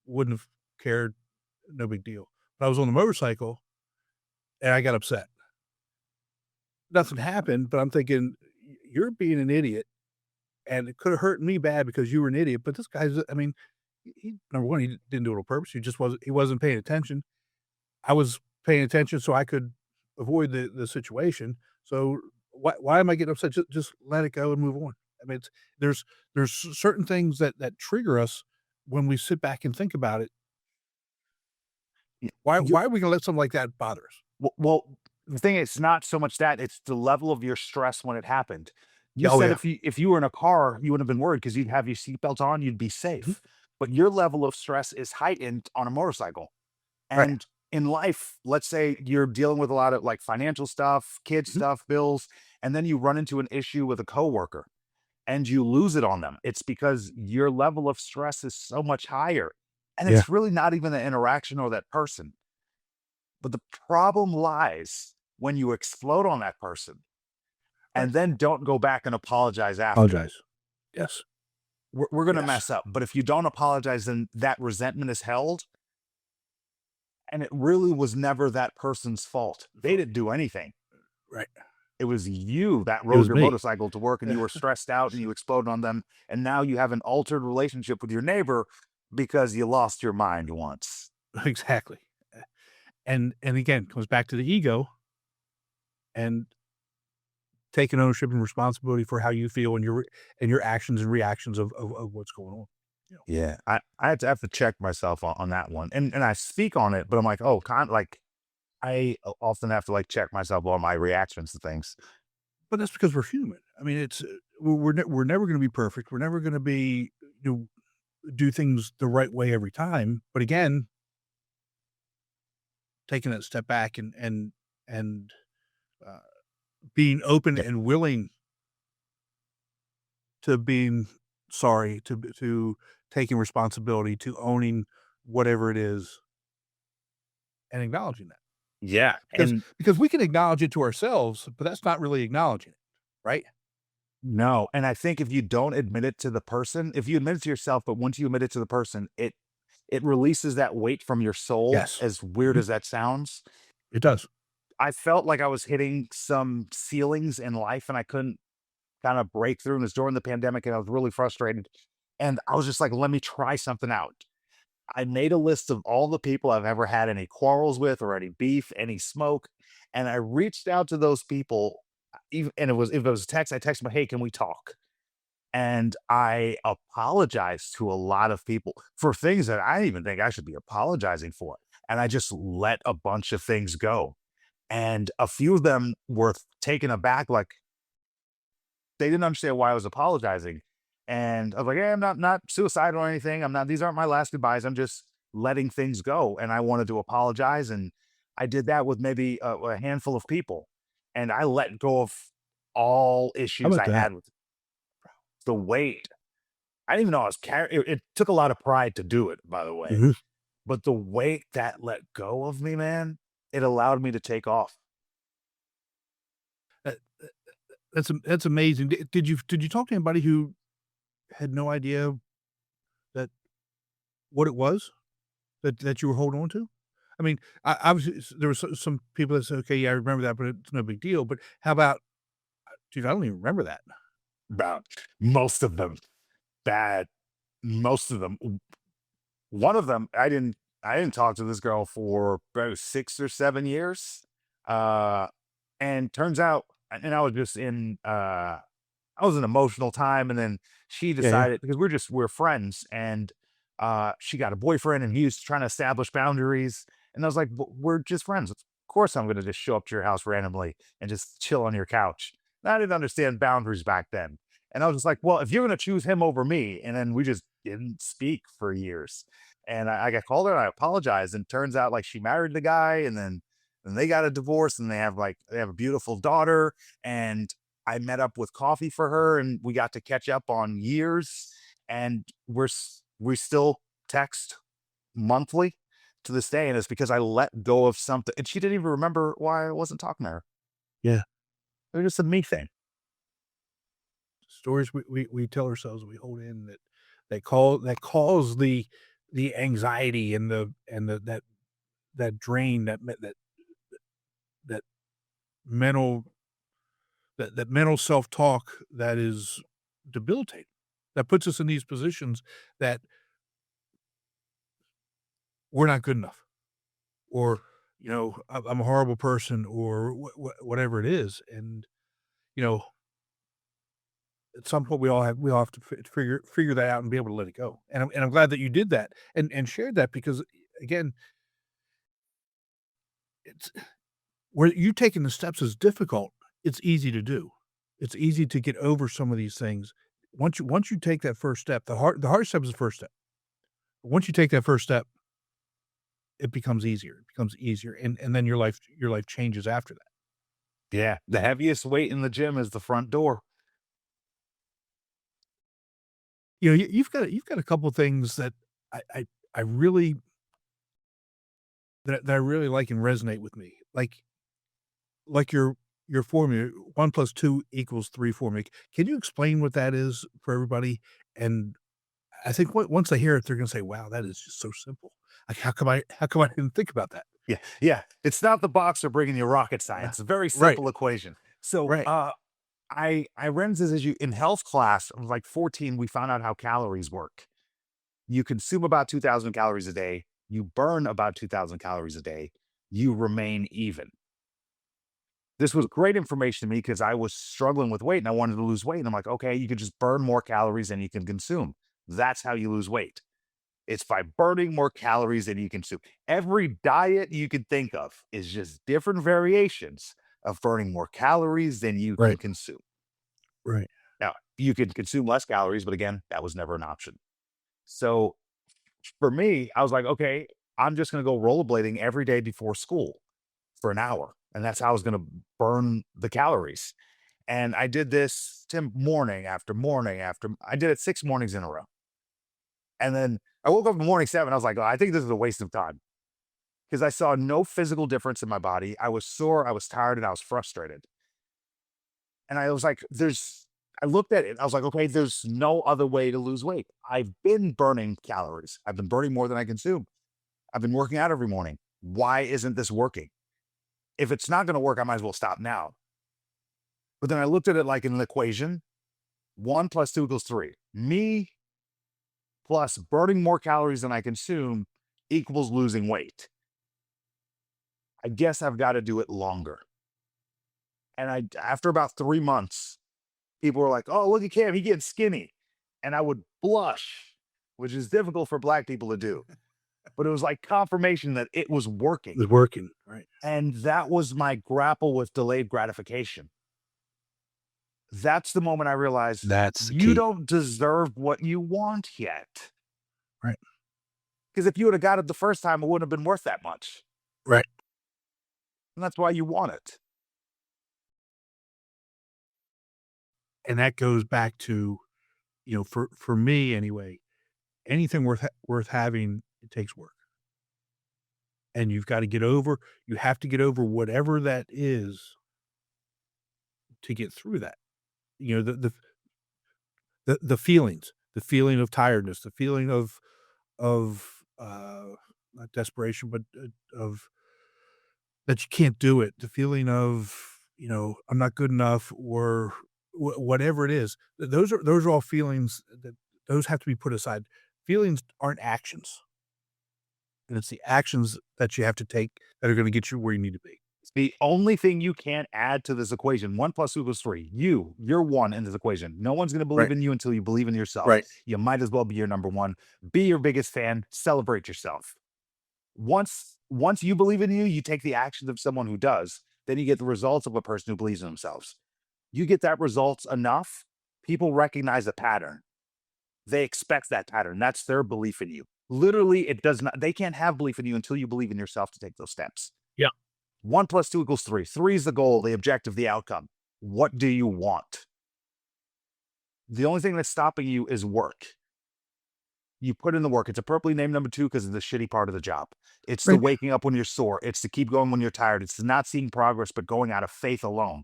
Wouldn't have cared, no big deal. But I was on the motorcycle, and I got upset. Nothing happened, but I'm thinking, You're being an idiot, and it coulda hurt me bad because you were an idiot, but this guy's I mean, he number 1, he didn't do it on purpose, he wasn't paying attention. I was paying attention so I could avoid the situation. So why am I getting upset? Just let it go and move on. I mean, there's certain things that trigger us when we sit back and think about it. Y- Why are we gonna let something like that bother us? Well, the thing is not so much that, it's the level of your stress when it happened. You Yeah, oh, said yeah. if you were in a car, you wouldn't have been worried because 'cause you'd have your seatbelt on, you'd be Mhm. safe. But your level of stress is heightened on a motorcycle. Right. And in life, let's say you're dealing with a lot of like financial stuff, kid Mhm. stuff, bills, and then you run into an issue with a coworker and you lose it on them. It's because your level of stress is so much higher. And Yeah. it's really not even the interaction or that person. But the problem lies when you explode on that person Right. and then don't go back and apologize after. Apologize. Yes. We're going to Yes. mess up. But if you don't apologize, then that resentment is held. And it really was never that person's fault. They didn't do anything. Right. It was you that It rode was your me. motorcycle to work and you were stressed out and you exploded on them. And now you have an altered relationship with your neighbor because you lost your mind once. Exactly. And again, comes back to the ego and taking ownership and responsibility for how you feel and your actions and reactions of what's going on. You know? Yeah. I have to check myself on that one. And I speak on it, but I'm like, oh, like often have to like check myself on my reactions to things. But that's because we're human. I mean, we're never going to be perfect. We're never going to be do things the right way every time. But again, taking that step back and uh, being open Yeah. and willing to being sorry, to taking responsibility, to owning whatever it is. and acknowledging that. Yeah. Because And because we can acknowledge it to ourselves, but that's not really acknowledging it, right? no, and I think if you don't admit it to the person, if you admit it to yourself, but once you admit it to the person, it releases that weight from your soul, Yes. as weird Mhm. as that sounds. It does. I felt like I was hitting some ceilings in life and I couldn't kind of break through. And it was during the pandemic and I was really frustrated. And I was just like, let me try something out. I made a list of all the people I've ever had any quarrels with or any beef, any smoke. And I reached out to those people. Even, and it was, if it was a text, I texted them, hey, can we talk? And I apologized to a lot of people for things that I didn't even think I should be apologizing for. And I just let a bunch of things go. And a few of them were taken aback, like they didn't understand why I was apologizing. And I was like, "Hey, I'm not suicidal or anything. I'm not. These aren't my last goodbyes. I'm just letting things go." And I wanted to apologize, and I did that with maybe a handful of people, and I let go of all How issues about I that? had with the weight. I didn't even know I was carrying. It took a lot of pride to do it, by the way. Mhm. But the weight that let go of me, man, it allowed me to take off. That that's amazing. Did you talk to anybody who had no idea that what it was that you were holding on to? I mean, I obviously, there were some people that said, "Okay, yeah, I remember that, but it's no big deal." But how about, dude, I don't even remember that. About most of them bad. Most of them. One of them, I didn't talk to this girl for about 6 or 7 years. Uh, and turns out, and I was just in I was an emotional time, and then she Yeah, yeah. decided because we're friends, and she got a boyfriend, and he was trying to establish boundaries, and I was like, We're just friends. Of course, I'm going to just show up to your house randomly and just chill on your couch." And I didn't understand boundaries back then, and I was just like, "Well, if you're going to choose him over me," and then we just didn't speak for years. And I got called her, and I apologized, and turns out like she married the guy, and then they got a divorce, and they have a beautiful daughter, and I met up with coffee for her and we got to catch up on years, and we still text monthly to this day, and it's because I let go of something and she didn't even remember why I wasn't talking to her. Yeah. It was just a me thing. Stories we tell ourselves, we hold in, that cause the anxiety and that drain, that mental that mental self-talk that is debilitating, that puts us in these positions that we're not good enough, or, I'm a horrible person, or whatever it is. And, you know, at some point, we all have to figure that out and be able to let it go. And I'm glad that you did that and shared that, because, again, it's where you taking the steps is difficult. It's easy to do. It's easy to get over some of these things. Once you take that first step, the hard step is the first step. Once you take that first step, it becomes easier. It becomes easier, and then your life changes after that. Yeah. The heaviest weight in the gym is the front door. You've got a couple things that I I I really that I really like and resonate with me, like your formula, 1 plus 2 equals 3 formula. Can you explain what that is for everybody? And I think once they hear it, they're gonna say, "Wow, that is just so simple. Like, how come I didn't think about that?" Yeah. Yeah. It's not the boxer bringing you rocket Yeah. science. It's a very Right, simple equation. So right. I ran into this issue in health class. I was like 14. We found out how calories work. You consume about 2,000 calories a day. You burn about 2,000 calories a day. You remain even. This was great information to me because I was struggling with weight and I wanted to lose weight. And I'm like, okay, you can just burn more calories than you can consume. That's how you lose weight. It's by burning more calories than you consume. Every diet you can think of is just different variations of burning more calories than you can Right, consume. right. Now, you can consume less calories, but again, that was never an option. So for me, I was like, okay, I'm just going to go rollerblading every day before school for an hour. And that's how I was going to burn the calories. And I did this morning after morning after I did it 6 mornings in a row. And then I woke up in morning 7. I was like, oh, I think this is a waste of time. because I saw no physical difference in my body. I was sore, I was tired, and I was frustrated. And I was like, I looked at it. I was like, okay, there's no other way to lose weight. I've been burning calories. I've been burning more than I consume. I've been working out every morning. Why isn't this working? If it's not going to work, I might as well stop now. But then I looked at it like an equation. 1 + 2 = 3. Me plus burning more calories than I consume equals losing weight. I guess I've got to do it longer. And after about 3 months, people were like, "Oh, look at Cam, he getting skinny." And I would blush, which is difficult for Black people to do. But it was like confirmation that it was working. It's working, right? And that was my grapple with delayed gratification. That's the moment I realized That's the you key. don't deserve what you want yet. Right. Because if you would have got it the first time, it wouldn't have been worth that much. Right. And that's why you want it. And that goes back to, for me anyway, anything worth having, it takes work. And you have to get over whatever that is to get through that. You know, the feelings, the feeling of tiredness, the feeling of not desperation, but of that you can't do it, the feeling of, I'm not good enough or whatever it is. Those are all feelings that those have to be put aside. Feelings aren't actions. And it's the actions that you have to take that are gonna get you where you need to be. It's the only thing you can't add to this equation. 1 + 2 = 3. You're one in this equation. No one's going to believe Right. in you until you believe in yourself. Right. You might as well be your number one. Be your biggest fan. Celebrate yourself. Once you believe in you, you take the actions of someone who does. Then you get the results of a person who believes in themselves. You get that results enough, people recognize a pattern. They expect that pattern. That's their belief in you. Literally, it does not, they can't have belief in you until you believe in yourself to take those steps. Yeah. 1 + 2 = 3. 3 is the goal, the objective, the outcome. What do you want? The only thing that's stopping you is work. You put in the work. It's appropriately named number 2 because it's the shitty part of the job. It's the Right. waking up when you're sore. It's to keep going when you're tired. It's not seeing progress, but going out of faith alone.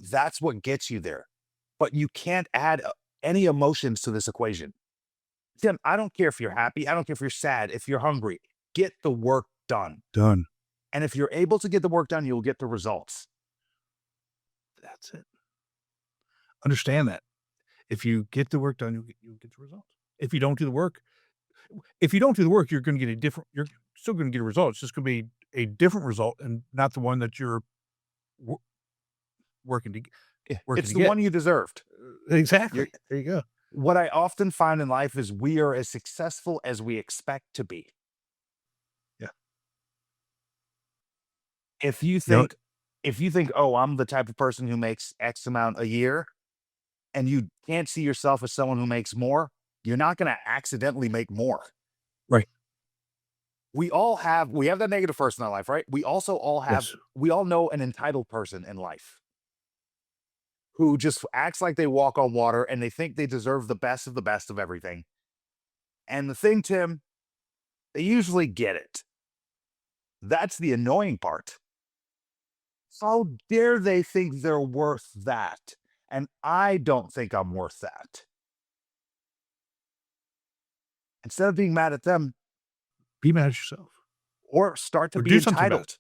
That's what gets you there. But you can't add any emotions to this equation. Tim, I don't care if you're happy. I don't care if you're sad, if you're hungry. Get the work done. Done. And if you're able to get the work done, you'll get the results. That's it. Understand that. If you get the work done, you'll get the results. If you don't do the work you're gonna get you're still gonna get a result. It's just gonna be a different result and not the one that you're wo working to g working It's to the get. one you deserved. Exactly. You're, There you go. what I often find in life is we are as successful as we expect to be. Yeah. If you You know think, oh, I'm the type of person who makes X amount a year, and you can't see yourself as someone who makes more, you're not going to accidentally make more. Right. We have that negative person in our life, right? We also Yes. we all know an entitled person in life who just acts like they walk on water and they think they deserve the best of everything. And the thing, Tim, they usually get it. That's the annoying part. How dare they think they're worth that? And I don't think I'm worth that. Instead of being mad at them, Be mad at yourself. or start to Or be do something about entitled. it.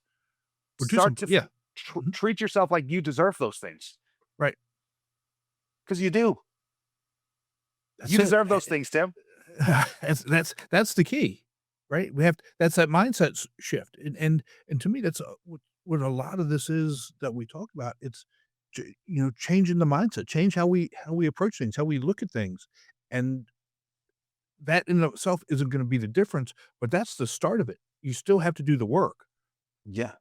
Or do Start to something. Yeah. Mhm. treat yourself like you deserve those things Right. because you do. That's You it. deserve those things, Tim. That's the key, right? That's that mindset shift, and to me, that's what a lot of this is that we talk about. It's changing the mindset, change how we approach things, how we look at things, and that in of itself isn't going to be the difference, but that's the start of it. You still have to do the work. Yeah.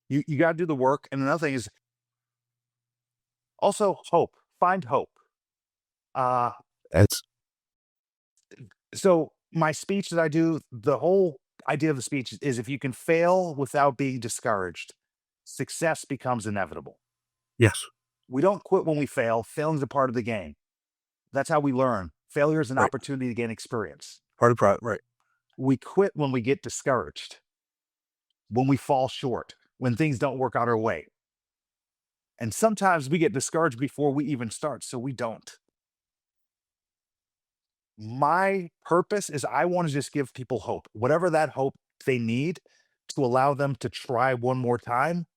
You got to do the work. And another thing is also hope. Find hope. Uh, That's so my speech that I do, the whole idea of the speech is if you can fail without being discouraged, success becomes inevitable. yes, We don't quit when we fail. Failing's a part of the game. That's how we learn. Failure is an right. opportunity to gain experience. Part of the right. We quit when we get discouraged. when we fall short, when things don't work out our way. And sometimes we get discouraged before we even start, so we don't. My purpose is I want to just give people hope, whatever that hope they need to allow them to try one more time.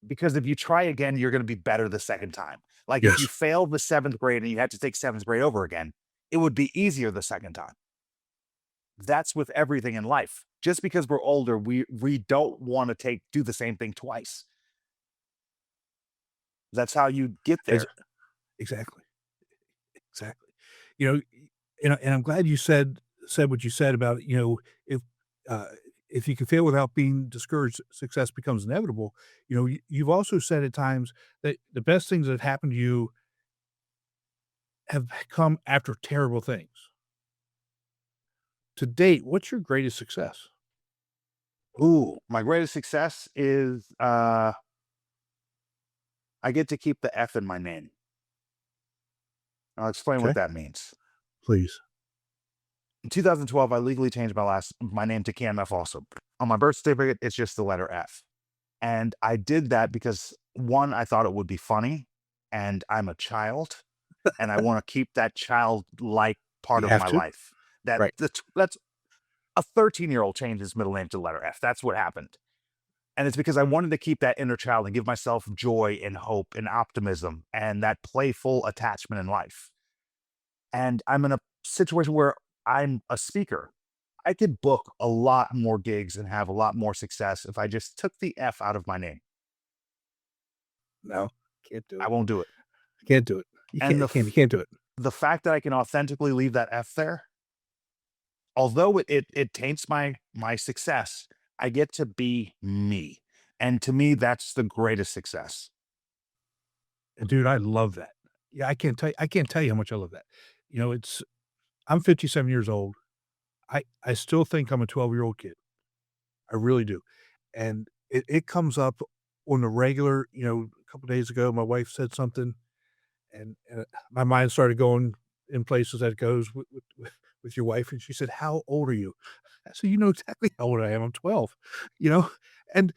Because if you try again, you're going to be better the second time. Like if you Yes. failed the seventh grade and you had to take seventh grade over again, it would be easier the second time. That's with everything in life. Just because we're older, we don't want to do the same thing twice. That's how you get Ex there. exactly, exactly. You know, and I'm glad you said what you said about, uh, if you can fail without being discouraged, success becomes inevitable. You've also said at times that the best things that have happened to you have come after terrible things. To date, what's your greatest success? Ooh, my greatest success is I get to keep the F in my name. I'll explain what Okay. that means. Please. In 2012, I legally changed my name to KMF also. On my birth certificate, it's just the letter F. And I did that because one, I thought it would be funny, and I'm a child, and I want to keep that childlike part You of have my to. life. That Right. that's a 13-year-old changed his middle name to letter F. That's what happened. And it's because I wanted to keep that inner child and give myself joy and hope and optimism and that playful attachment in life. And I'm in a situation where I'm a speaker. I could book a lot more gigs and have a lot more success if I just took the F out of my name. No, can't do I it. won't do it. Can't do it. And You can't do it. the fact that I can authentically leave that F there, although it taints my success, I get to be me. And to me, that's the greatest success. And dude, I love that. Yeah, I can't tell you how much I love that. It's I'm 57 years old. I still think I'm a 12-year-old kid. I really do. And it comes up on the regular, a couple days ago, my wife said something and my mind started going in places that it goes with your wife. And she said, "How old are you?" I said, "You know exactly how old I am. I'm 12." You know? And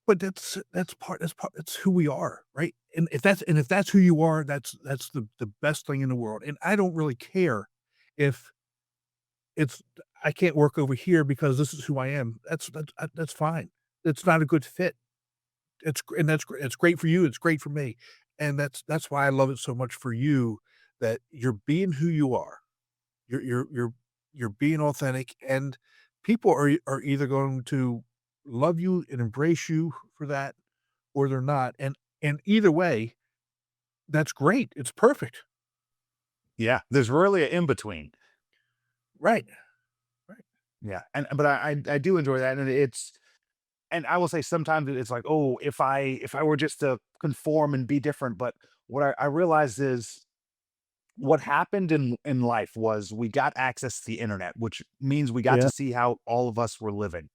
but that's who we are, right? And if that's who you are, that's the best thing in the world. And I don't really care if it's I can't work over here because this is who I am. That's fine. It's not a good fit. It's great for you, it's great for me, and that's why I love it so much for you that you're being who you are. You're being authentic, and people are either going to love you and embrace you for that, or they're not, and either way, that's great. It's perfect. Yeah. There's really an in between. Right, right. Yeah. And but I do enjoy that. And I will say sometimes it's like, oh, if I were just to conform and be different. But what I realized is what happened in life was we got access to the internet, which means we got to Yeah, see how all of us were living.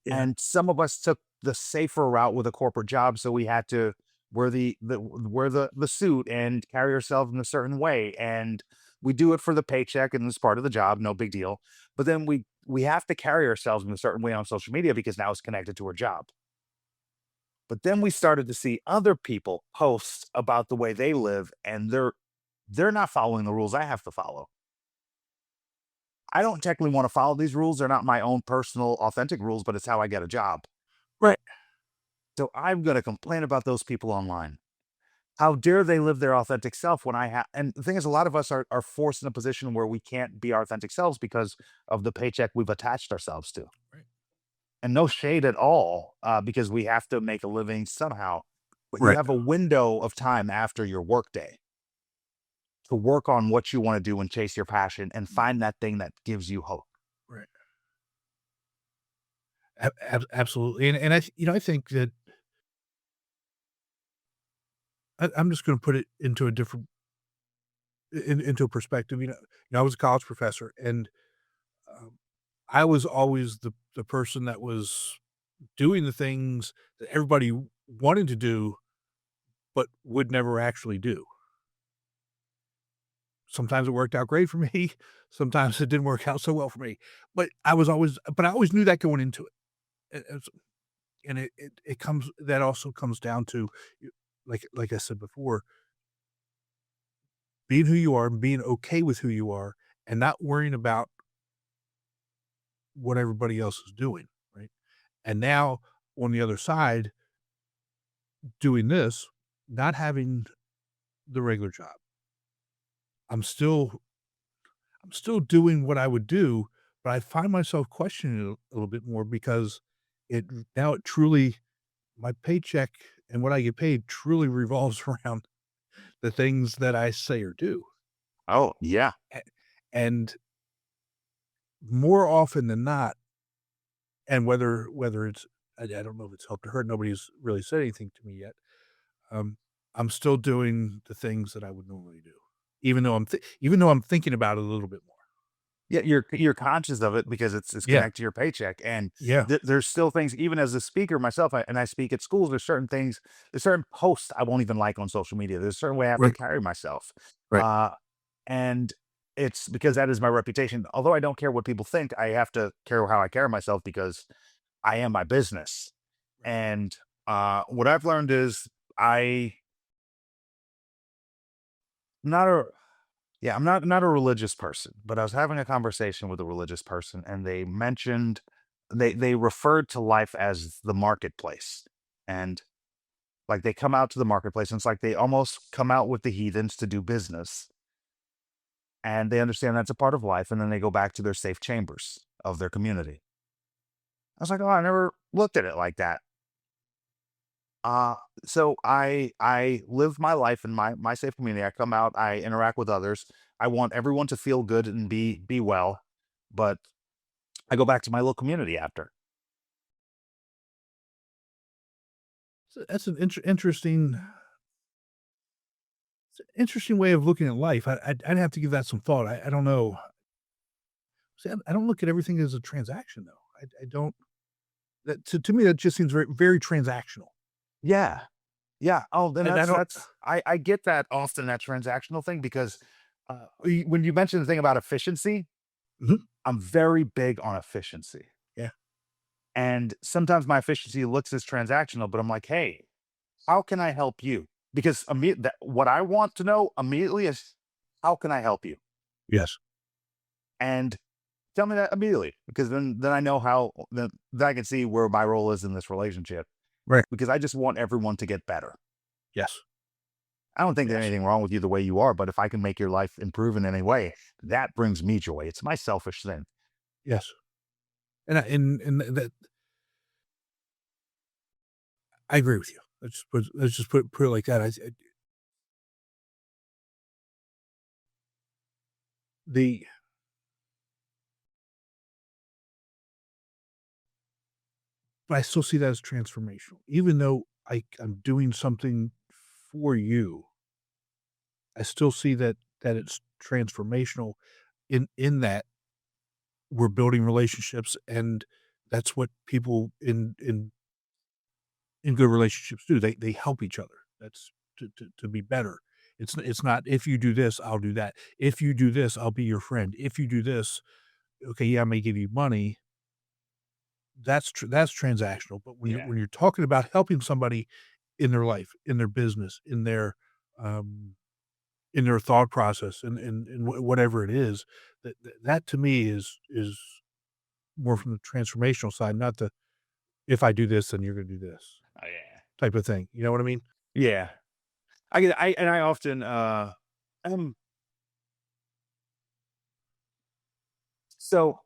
yeah. And some of us took the safer route with a corporate job, so we had to wear the suit and carry ourselves in a certain way, and we do it for the paycheck, and it's part of the job, no big deal. But then we have to carry ourselves in a certain way on social media because now it's connected to our job. But then we started to see other people post about the way they live, and they're not following the rules I have to follow. I don't technically want to follow these rules. They're not my own personal authentic rules, but it's how I get a job. Right. So I'm going to complain about those people online. How dare they live their authentic self when I have? And the thing is, a lot of us are forced in a position where we can't be our authentic selves because of the paycheck we've attached ourselves to. Right. And no shade at all, because we have to make a living somehow. But you Right. have a window of time after your workday to work on what you want to do and chase your passion and find that thing that gives you hope. Right. Absolutely, and I think that I'm just gonna put it into a different into a perspective. I was a college professor, and, um, I was always the person that was doing the things that everybody wanted to do, but would never actually do. Sometimes it worked out great for me, sometimes it didn't work out so well for me, but I always knew that going into it. it's and it comes that also comes down to, like I said before, being who you are and being okay with who you are and not worrying about what everybody else is doing, right? And now on the other side, doing this, not having the regular job. I'm still I'm still doing what I would do, but I find myself questioning it a little bit more because it now it truly my paycheck and what I get paid truly revolves around the things that I say or do. Oh, yeah. A- And more often than not, and whether it's I don't know if it's helped or hurt, nobody's really said anything to me yet. Um, I'm still doing the things that I would normally do, even though I'm thinking about it a little bit more. Yeah, you're conscious of it because it's Yeah, connected to your paycheck, and yeah, there's still things. Even as a speaker myself, and I speak at schools. There's certain things, there's certain posts I won't even like on social media. There's a certain way I have to right, carry myself, right, uh, and it's because that is my reputation. Although I don't care what people think, I have to care how I carry myself because I am my business. right. And what I've learned is I not a yeah, I'm not a religious person, but I was having a conversation with a religious person and they mentioned they referred to life as the marketplace. And like they come out to the marketplace and it's like they almost come out with the heathens to do business and they understand that's a part of life and then they go back to their safe chambers of their community. I was like, "Oh, I never looked at it like that." Uh so I live my life in my safe community. I come out, I interact with others. I want everyone to feel good and be well, but I go back to my little community after. So that's an interesting way of looking at life. I'd have to give that some thought. I don't know. See, I don't look at everything as a transaction though. I don't. That to me that just seems very transactional. Yeah. Yeah. Oh, then And I don't. that's I get that often that transactional thing because when you mentioned the thing about efficiency, Mhm. I'm very big on efficiency. Yeah. And sometimes my efficiency looks as transactional, but I'm like, hey, how can I help you? Because what I want to know immediately is how can I help you? Yes. And tell me that immediately because then I know then I can see where my role is in this relationship Right. because I just want everyone to get better. Yes. I don't think there's Yes. anything wrong with you the way you are, but if I can make your life improve in any way, that brings me joy. It's my selfish thing. Yes. And that I agree with you. Let's just put it like that. The but I still see that as transformational. Even though I'm doing something for you, I still see that it's transformational in that we're building relationships and that's what people in good relationships do. They help each other. That's to be better. It's not if you do this, I'll do that. If you do this, I'll be your friend. If you do this, okay, yeah, I may give you money. That's transactional. But Yeah. when you're talking about helping somebody in their life, in their business, um, in their thought process, and whatever it is, that to me is more from the transformational side, not the if I do this, then you're going to do this Oh, yeah. type of thing. You know what I mean? Yeah. I often um so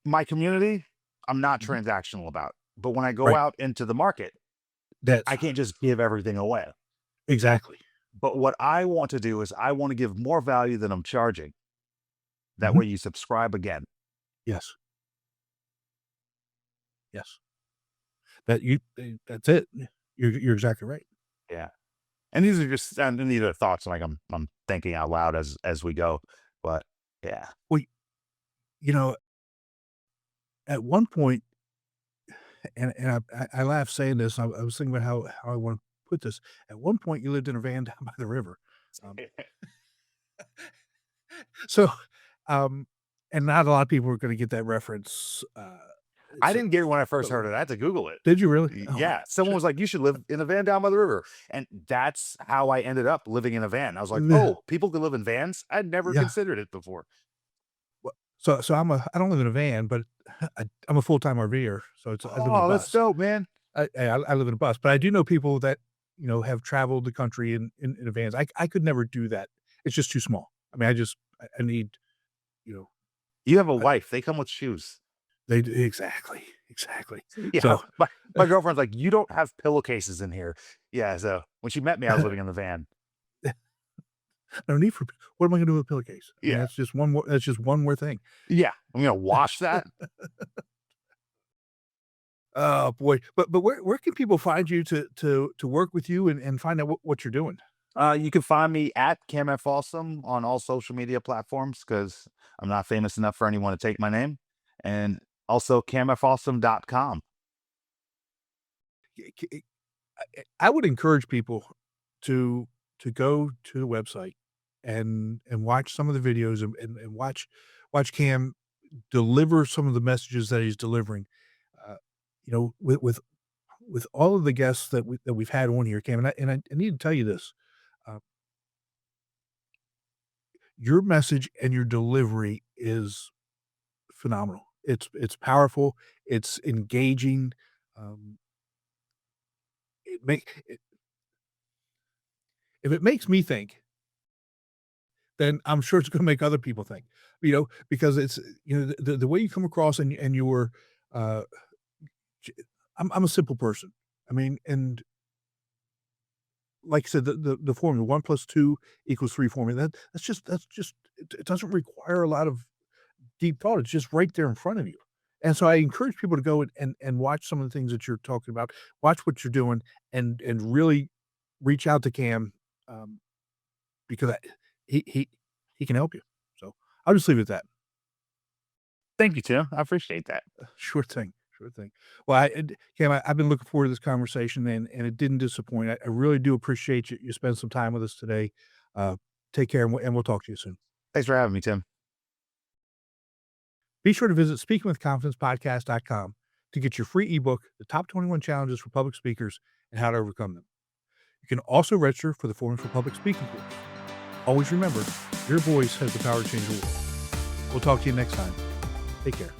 my community, I'm not Mhm. transactional about. But when I go Right. out into the market, That's I can't just give everything away. exactly. But what I want to do is I want to give more value than I'm charging. That Mhm. way you subscribe again. Yes. Yes. That's it. You're exactly right. Yeah. And these are just and these are thoughts like I'm thinking out loud as we go. But yeah. Well, you know, at one point, and I laugh saying this. I was thinking about how I want to put this. At one point, you lived in a van down by the river. Um, so, um, and not a lot of people are going to get that reference. I So, didn't get it when I first heard it. I had to Google it. did you really? Oh my Yeah, someone was like, "You should live in a van down by the river," and that's how I ended up living in a van. I was like, yeah. "Oh, people can live in vans? I'd never Yeah. considered it before." So I don't live in a van, but I'm a full-time RVer, so I live in a Oh, that's bus. dope, man. I live in a bus, but I do know people that, have traveled the country in a vans. I could never do that. It's just too small. I mean, I need, you know, You have a I wife. They come with shoes. they do exactly, exactly. Yeah, So, my girlfriend's like, "You don't have pillowcases in here." Yeah, so when she met me, I was living in the van. no need for what am I gonna do with a pillowcase? I mean, Yeah. that's just one more thing. Yeah, I'm gonna wash that. Oh, boy. But where can people find you to work with you and find out what you're doing? You can find me at Cam F Awesome on all social media platforms because I'm not famous enough for anyone to take my name, and also camfawesome.com. I would encourage people to go to the website and watch some of the videos and watch Cam deliver some of the messages that he's delivering. Uh, with all of the guests that we've had on here, Cam, and I need to tell you this, uh, your message and your delivery is phenomenal. It's powerful. It's engaging. Um, it make it, if it makes me think, then I'm sure it's gonna make other people think, because it's, the way you come across and your, uh, j I'm a simple person. I mean, and like I said, the formula 1 plus 2 equals 3 formula, that's just it doesn't require a lot of deep thought, it's just right there in front of you. And so I encourage people to go and watch some of the things that you're talking about, watch what you're doing, and really reach out to Cam, um, because he he he can help you. So, I'll just leave it at that. Thank you, Tim. I appreciate that. Sure thing, sure thing. Well, Cam, I've been looking forward to this conversation, and it didn't disappoint. I really do appreciate you spending some time with us today. Uh, take care, and we'll talk to you soon. Thanks for having me, Tim. Be sure to visit speakingwithconfidencepodcast.com to get your free ebook, The Top 21 Challenges for Public Speakers and How to Overcome Them. You can also register for the Forum for Public Speaking course. Always remember, your voice has the power to change the world. We'll talk to you next time. Take care.